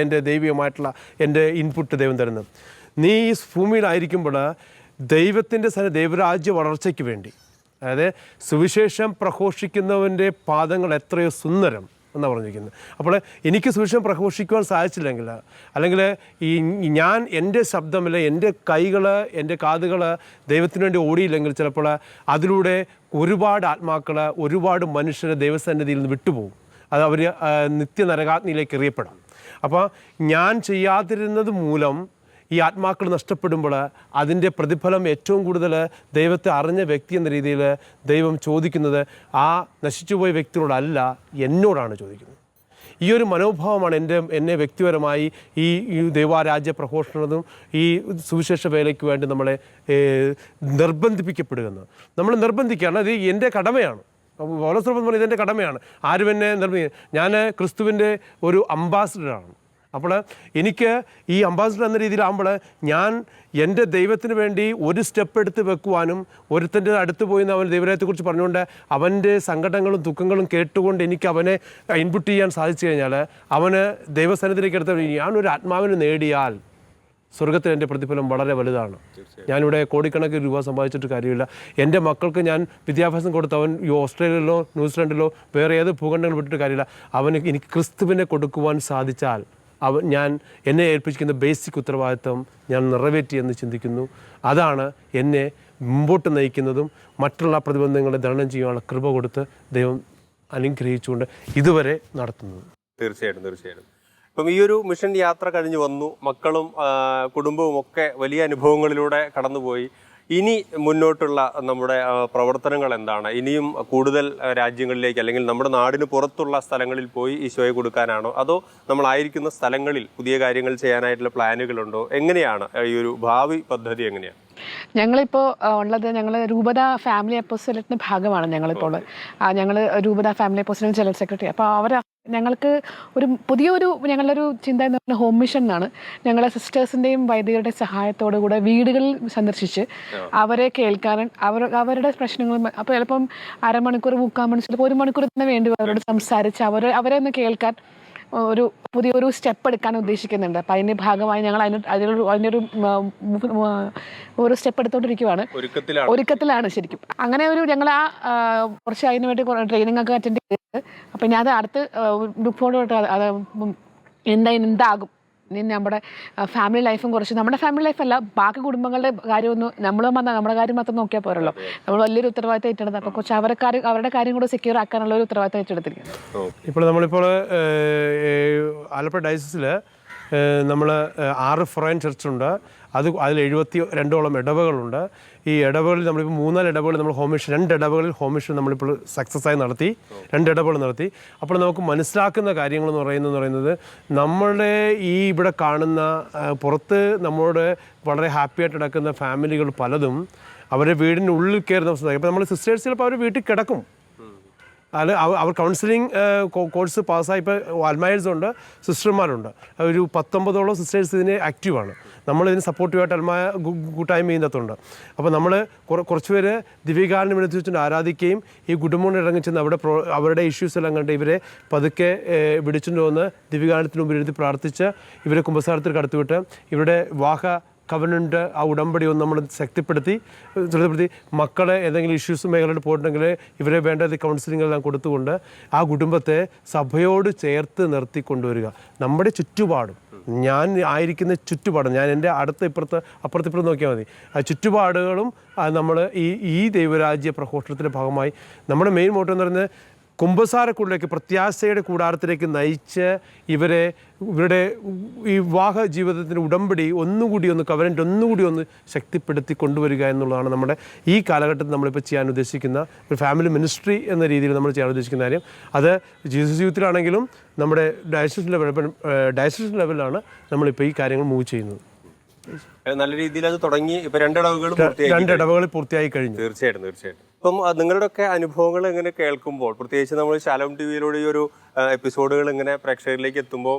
എൻ്റെ ദൈവികമായിട്ടുള്ള എൻ്റെ ഇൻപുട്ട് ദൈവം തരുന്നത്. നീ ഈ ഭൂമിയിലായിരിക്കുമ്പോൾ ദൈവത്തിൻ്റെ ദൈവരാജ്യ വളർച്ചയ്ക്ക് വേണ്ടി, അതായത് സുവിശേഷം പ്രഘോഷിക്കുന്നവൻ്റെ പാദങ്ങൾ എത്രയോ സുന്ദരം എന്നാണ് പറഞ്ഞിരിക്കുന്നത്. അപ്പോൾ എനിക്ക് സുവിശേഷം പ്രഘോഷിക്കുവാൻ സാധിച്ചില്ലെങ്കിൽ അല്ലെങ്കിൽ ഞാൻ എൻ്റെ ശബ്ദമല്ല എൻ്റെ കൈകൾ എൻ്റെ കാതുകൾ ദൈവത്തിന് വേണ്ടി ഓടിയില്ലെങ്കിൽ ചിലപ്പോൾ അതിലൂടെ ഒരുപാട് ആത്മാക്കൾ ഒരുപാട് മനുഷ്യരെ ദൈവസന്നിധിയിൽ നിന്ന് വിട്ടുപോകും. അത് അവർ നിത്യനരകാഗ്നിയിലേക്ക് എറിയപ്പെടാം. അപ്പോൾ ഞാൻ ചെയ്യാതിരുന്നത് മൂലം ഈ ആത്മാക്കൾ നഷ്ടപ്പെടുമ്പോൾ അതിൻ്റെ പ്രതിഫലം ഏറ്റവും കൂടുതൽ ദൈവത്തെ അറിഞ്ഞ വ്യക്തി എന്ന രീതിയിൽ ദൈവം ചോദിക്കുന്നത് ആ നശിച്ചുപോയ വ്യക്തിയോടല്ല, എന്നോടാണ് ചോദിക്കുന്നത്. ഈ ഒരു മനോഭാവമാണ് എന്നെ വ്യക്തിപരമായി ഈ ദൈവാരാജ്യ പ്രഘോഷണതും ഈ സുവിശേഷ വേലയ്ക്ക് വേണ്ടി നമ്മളെ നിർബന്ധിപ്പിക്കപ്പെടുന്നത്. നമ്മൾ നിർബന്ധിക്കുകയാണ്, അത് എൻ്റെ കടമയാണ്. പൗലോസ് ഇതെൻ്റെ കടമയാണ്. ആരും എന്നെ ഞാൻ ക്രിസ്തുവിൻ്റെ ഒരു അംബാസിഡറാണ്. അപ്പോൾ എനിക്ക് ഈ അംബാസിഡർ എന്ന രീതിയിലാകുമ്പോൾ ഞാൻ എൻ്റെ ദൈവത്തിന് വേണ്ടി ഒരു സ്റ്റെപ്പ് എടുത്ത് വെക്കുവാനും ഒരുത്തൻ്റെ അടുത്ത് പോയി അവൻ ദൈവരാജ്യത്തെക്കുറിച്ച് പറഞ്ഞുകൊണ്ട് അവൻ്റെ സങ്കടങ്ങളും ദുഃഖങ്ങളും കേട്ടുകൊണ്ട് എനിക്ക് അവനെ ഇൻപുട്ട് ചെയ്യാൻ സാധിച്ചു കഴിഞ്ഞാൽ അവന് ദൈവസന്നിധിയിലേക്ക് എടുത്ത ഞാനൊരു ആത്മാവിനെ നേടിയാൽ സ്വർഗത്തിൽ എൻ്റെ പ്രതിഫലം വളരെ വലുതാണ്. ഞാനിവിടെ കോടിക്കണക്കിന് രൂപ സമ്പാദിച്ചിട്ട് കാര്യമില്ല. എൻ്റെ മക്കൾക്ക് ഞാൻ വിദ്യാഭ്യാസം കൊടുത്ത് അവൻ ഓസ്ട്രേലിയയിലോ ന്യൂസിലൻഡിലോ വേറെ ഏത് ഭൂഖണ്ഡങ്ങൾ വിട്ടിട്ട് കാര്യമില്ല, അവന് എനിക്ക് ക്രിസ്തുവിനെ കൊടുക്കുവാൻ സാധിച്ചാൽ എന്നെ ഏൽപ്പിച്ചിരിക്കുന്ന ബേസിക് ഉത്തരവാദിത്വം ഞാൻ നിറവേറ്റിയെന്ന് ചിന്തിക്കുന്നു. അതാണ് എന്നെ മുമ്പോട്ട് നയിക്കുന്നതും മറ്റുള്ള പ്രതിബന്ധങ്ങളെ തരണം ചെയ്യാനുള്ള കൃപ കൊടുത്ത് ദൈവം അനുഗ്രഹിച്ചുകൊണ്ട് ഇതുവരെ നടത്തുന്നത്. തീർച്ചയായിട്ടും. ഇപ്പം ഈ ഒരു മിഷൻ യാത്ര കഴിഞ്ഞ് വന്നു, മക്കളും കുടുംബവും ഒക്കെ വലിയ അനുഭവങ്ങളിലൂടെ കടന്നുപോയി. ഇനി മുന്നോട്ടുള്ള നമ്മുടെ പ്രവർത്തനങ്ങൾ എന്താണ്? ഇനിയും കൂടുതൽ രാജ്യങ്ങളിലേക്ക് അല്ലെങ്കിൽ നമ്മുടെ നാടിന് പുറത്തുള്ള സ്ഥലങ്ങളിൽ പോയി ഈശോയെ കൊടുക്കാനാണോ, അതോ നമ്മളായിരിക്കുന്ന സ്ഥലങ്ങളിൽ പുതിയ കാര്യങ്ങൾ ചെയ്യാനായിട്ടുള്ള പ്ലാനുകളുണ്ടോ? എങ്ങനെയാണ് ഈ ഒരു ഭാവി പദ്ധതി എങ്ങനെയാണ്? ഞങ്ങളിപ്പോൾ ഉള്ളത്, ഞങ്ങൾ രൂപത ഫാമിലി അപ്പോസ്റ്റലേറ്റിൻ്റെ ഭാഗമാണ് ഞങ്ങളിപ്പോൾ. ഞങ്ങൾ രൂപത ഫാമിലി അപ്പോസ്റ്റലേറ്റ് ജനറൽ സെക്രട്ടറി. അപ്പോൾ അവർ ഞങ്ങൾക്ക് ഒരു പുതിയൊരു ഞങ്ങളുടെ ഒരു ചിന്ത എന്ന് പറഞ്ഞാൽ ഹോം മിഷൻ എന്നാണ്. ഞങ്ങളെ സിസ്റ്റേഴ്സിൻ്റെയും വൈദികരുടെ സഹായത്തോടു കൂടെ വീടുകളിൽ സന്ദർശിച്ച് അവരെ കേൾക്കാനും അവരുടെ പ്രശ്നങ്ങളും, അപ്പോൾ ചിലപ്പം അരമണിക്കൂർ 3/4 മണിക്കൂർ ചിലപ്പോൾ 1 മണിക്കൂർ തന്നെ വേണ്ടി അവരോട് സംസാരിച്ച് അവരെ ഒന്ന് കേൾക്കാൻ ഒരു പുതിയൊരു സ്റ്റെപ്പ് എടുക്കാൻ ഉദ്ദേശിക്കുന്നുണ്ട്. അപ്പം അതിൻ്റെ ഭാഗമായി ഞങ്ങൾ ഒരു സ്റ്റെപ്പ് എടുത്തോണ്ടിരിക്കുവാണ്, ഒരുക്കത്തിലാണ് ശരിക്കും. അങ്ങനെ ഒരു ഞങ്ങൾ കുറച്ച് അതിന് വേണ്ടി ട്രെയിനിങ് ഒക്കെ അറ്റൻഡ് ചെയ്തിട്ട്, അപ്പം ഇനി അത് അടുത്ത് ഗ്രൂപ്പോട് അത് എന്താകും ഇനി നമ്മുടെ ഫാമിലി ലൈഫും കുറച്ച്, നമ്മുടെ ഫാമിലി ലൈഫല്ല ബാക്കി കുടുംബങ്ങളുടെ കാര്യമൊന്നും നമ്മുടെ കാര്യം മാത്രം നോക്കിയാൽ പോരല്ലോ. നമ്മൾ വലിയൊരു ഉത്തരവാദിത്തം ഏറ്റെടുത്ത് അപ്പോൾ കുറച്ച് അവരുടെ കാര്യം കൂടെ സെക്യൂർ ആക്കാനുള്ള ഒരു ഉത്തരവാദിത്തം ഏറ്റെടുത്തിരിക്കുന്നത്. നമ്മളിപ്പോൾ ആലപ്പുഴ ഡയസിസിൽ നമ്മൾ 6 ഫൊറൈൻ ചർച്ചുണ്ട്. അതിൽ 72ഓളം ഇടവകളുണ്ട്. ഈ ഇടവകളിൽ നമ്മളിപ്പോൾ 3-4 ഇടവകൾ നമ്മൾ ഹോം മിഷൻ, 2 ഇടവകളിൽ ഹോം മിഷൻ നമ്മളിപ്പോൾ സക്സസ് ആയി നടത്തി, 2 ഇടവകൾ നടത്തി. അപ്പോൾ നമുക്ക് മനസ്സിലാക്കുന്ന കാര്യങ്ങളെന്ന് പറയുന്നത് നമ്മളുടെ ഈ ഇവിടെ കാണുന്ന പുറത്ത് നമ്മളോട് വളരെ ഹാപ്പി ആയിട്ട് നടക്കുന്ന ഫാമിലികൾ പലതും അവരുടെ വീടിൻ്റെ ഉള്ളിൽ കയറുന്ന അവസ്ഥ. ഇപ്പോൾ നമ്മൾ സിസ്റ്റേഴ്സ് ചിലപ്പോൾ അവർ വീട്ടിൽ കിടക്കും, അത് അവർ കൗൺസിലിംഗ് കോഴ്സ് പാസ്സായി. ഇപ്പോൾ അൽമായേഴ്സ് ഉണ്ട്, സിസ്റ്റർമാരുണ്ട്, ഒരു 19ഓളം സിസ്റ്റേഴ്സ് ഇതിന് ആക്റ്റീവാണ്. നമ്മളിതിന് സപ്പോർട്ടീവായിട്ട് അൽമായ കൂട്ടായ്മ ഇതിനകത്തുണ്ട്. അപ്പോൾ നമ്മൾ കുറച്ച് പേര് ദിവ്യകാരുണ്യം വിളിച്ചുകൊണ്ട് ആരാധിക്കുകയും ഈ കുടുംബം ഇറങ്ങിച്ചെന്ന് അവരുടെ ഇഷ്യൂസ് എല്ലാം കണ്ട് ഇവരെ പതുക്കെ വിളിച്ചുകൊണ്ട് വന്ന് ദിവ്യകാരുണ്യത്തിന് മുമ്പിൽ എഴുതി പ്രാർത്ഥിച്ച് ഇവരെ കുമ്പസാരത്തിൽ കടത്തിവിട്ട് ഇവരുടെ കവനൻ്റ് ആ ഉടമ്പടി ഒന്ന് നമ്മൾ ശക്തിപ്പെടുത്തി മക്കളെ ഏതെങ്കിലും ഇഷ്യൂസ് മേഖലയിൽ പോയിട്ടുണ്ടെങ്കിൽ ഇവരെ വേണ്ടത് കൗൺസിലിംഗ് എല്ലാം കൊടുത്തുകൊണ്ട് ആ കുടുംബത്തെ സഭയോട് ചേർത്ത് നിർത്തിക്കൊണ്ടുവരിക. നമ്മുടെ ചുറ്റുപാടും, ഞാൻ ആയിരിക്കുന്ന ചുറ്റുപാടും, ഞാൻ എൻ്റെ അപ്പുറത്തിപ്പുറത്ത് നോക്കിയാൽ മതി, ആ ചുറ്റുപാടുകളും നമ്മൾ ഈ ദൈവരാജ്യ പ്രഘോഷണത്തിൻ്റെ ഭാഗമായി നമ്മുടെ മെയിൻ മോട്ടോ എന്ന് പറയുന്നത് കുമ്പസാരക്കുള്ളിലേക്ക്, പ്രത്യാശയുടെ കൂടാരത്തിലേക്ക് നയിച്ച് ഇവരുടെ ഈ വിവാഹ ജീവിതത്തിൻ്റെ ഉടമ്പടി കവനൻ്റ് ഒന്നുകൂടി ഒന്ന് ശക്തിപ്പെടുത്തി കൊണ്ടുവരിക എന്നുള്ളതാണ് നമ്മുടെ ഈ കാലഘട്ടത്തിൽ നമ്മളിപ്പോൾ ചെയ്യാൻ ഉദ്ദേശിക്കുന്ന ഒരു ഫാമിലി മിനിസ്ട്രി എന്ന രീതിയിൽ നമ്മൾ ചെയ്യാൻ ഉദ്ദേശിക്കുന്ന കാര്യം. അത് ജീസസ് യൂത്തിലാണെങ്കിലും നമ്മുടെ ഡയസിസ് ലെവലിലാണ് നമ്മളിപ്പോൾ ഈ കാര്യങ്ങൾ മൂവ് ചെയ്യുന്നത്. നല്ല രീതിയിൽ അത് തുടങ്ങി. ഇപ്പൊ 2 ഇടവകൾ പൂർത്തിയായി കഴിഞ്ഞു. തീർച്ചയായിട്ടും. ഇപ്പം നിങ്ങളുടെയൊക്കെ അനുഭവങ്ങൾ ഇങ്ങനെ കേൾക്കുമ്പോൾ, പ്രത്യേകിച്ച് നമ്മൾ ശാലോം ടിവിയിലൂടെ ഈ ഒരു എപ്പിസോഡുകൾ ഇങ്ങനെ പ്രേക്ഷകരിലേക്ക് എത്തുമ്പോൾ,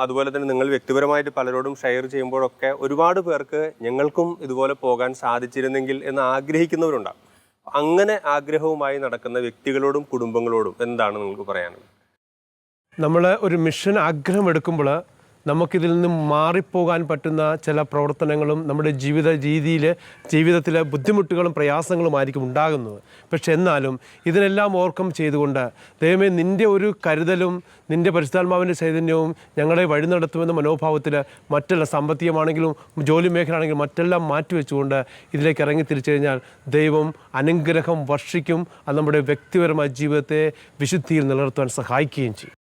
അതുപോലെ തന്നെ നിങ്ങൾ വ്യക്തിപരമായിട്ട് പലരോടും ഷെയർ ചെയ്യുമ്പോഴൊക്കെ ഒരുപാട് പേർക്ക് ഞങ്ങൾക്കും ഇതുപോലെ പോകാൻ സാധിച്ചിരുന്നെങ്കിൽ എന്ന് ആഗ്രഹിക്കുന്നവരുണ്ടാകും. അങ്ങനെ ആഗ്രഹവുമായി നടക്കുന്ന വ്യക്തികളോടും കുടുംബങ്ങളോടും എന്താണ് നിങ്ങൾക്ക് പറയാനുള്ളത്? നമ്മൾ ഒരു മിഷൻ ആഗ്രഹം എടുക്കുമ്പോൾ നമുക്കിതിൽ നിന്നും മാറിപ്പോകാൻ പറ്റുന്ന ചില പ്രവർത്തനങ്ങളും നമ്മുടെ ജീവിതത്തിലെ ബുദ്ധിമുട്ടുകളും പ്രയാസങ്ങളുമായിരിക്കും ഉണ്ടാകുന്നത്. പക്ഷെ എന്നാലും ഇതിനെല്ലാം ഓവർകം ചെയ്തുകൊണ്ട് ദൈവമേ നിൻ്റെ ഒരു കരുതലും നിൻ്റെ പരിശുദ്ധാത്മാവിൻ്റെ ചൈതന്യവും ഞങ്ങളെ വഴി നടത്തുമെന്ന മനോഭാവത്തിൽ മറ്റെല്ലാം സാമ്പത്തികമാണെങ്കിലും ജോലി മേഖല ആണെങ്കിലും മറ്റെല്ലാം മാറ്റിവെച്ചുകൊണ്ട് ഇതിലേക്ക് ഇറങ്ങി തിരിച്ചു കഴിഞ്ഞാൽ ദൈവം അനുഗ്രഹം വർഷിക്കും. അത് നമ്മുടെ വ്യക്തിപരമായ ജീവിതത്തെ വിശുദ്ധിയിൽ നിലനിർത്തുവാൻ സഹായിക്കുകയും ചെയ്യും.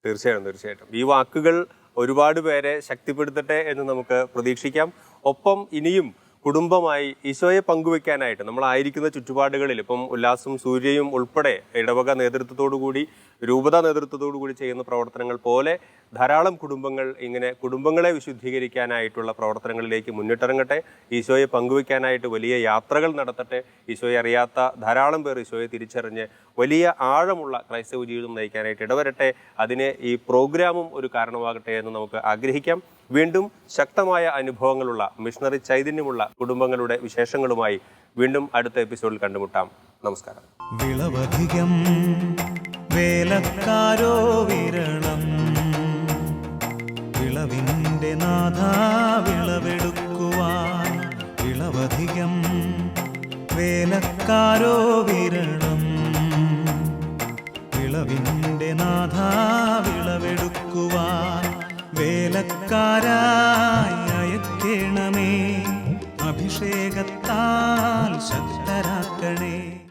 തീർച്ചയായിട്ടും ഈ വാക്കുകൾ ഒരുപാട് പേരെ ശക്തിപ്പെടുത്തട്ടെ എന്ന് നമുക്ക് പ്രതീക്ഷിക്കാം. ഒപ്പം ഇനിയും കുടുംബമായി ഈശോയെ പങ്കുവെക്കാനായിട്ട് നമ്മളായിരിക്കുന്ന ചുറ്റുപാടുകളിൽ ഇപ്പം ഉല്ലാസും സൂര്യയും ഉൾപ്പെടെ ഇടവക നേതൃത്വത്തോടുകൂടി രൂപത നേതൃത്വത്തോടുകൂടി ചെയ്യുന്ന പ്രവർത്തനങ്ങൾ പോലെ ധാരാളം കുടുംബങ്ങൾ ഇങ്ങനെ കുടുംബങ്ങളെ വിശുദ്ധീകരിക്കാനായിട്ടുള്ള പ്രവർത്തനങ്ങളിലേക്ക് മുന്നിട്ടിറങ്ങട്ടെ. ഈശോയെ പങ്കുവെക്കാനായിട്ട് വലിയ യാത്രകൾ നടത്തട്ടെ. ഈശോയെ അറിയാത്ത ധാരാളം പേർ ഈശോയെ തിരിച്ചറിഞ്ഞ് വലിയ ആഴമുള്ള ക്രൈസ്തവ ജീവിതം നയിക്കാനായിട്ട് ഇടവരട്ടെ. അതിന് ഈ പ്രോഗ്രാമും ഒരു കാരണമാകട്ടെ എന്ന് നമുക്ക് ആഗ്രഹിക്കാം. വീണ്ടും ശക്തമായ അനുഭവങ്ങളുള്ള മിഷണറി ചൈതന്യമുള്ള കുടുംബങ്ങളുടെ വിശേഷങ്ങളുമായി വീണ്ടും അടുത്ത എപ്പിസോഡിൽ കണ്ടുമുട്ടാം. നമസ്കാരം. വിളവധികം വേലക്കാരോ വിരളം, വിളവിൻ്റെ നാഥ വിളവെടുക്കുവാൻ. വിളവധികം വേലക്കാരോ വിരളം, വിളവിൻ്റെ നാഥ വിളവെടുക്കുവാൻ. വേലക്കാരായി അയക്കേണമേ, അഭിഷേകത്താൽ ശക്തരാക്കണേ.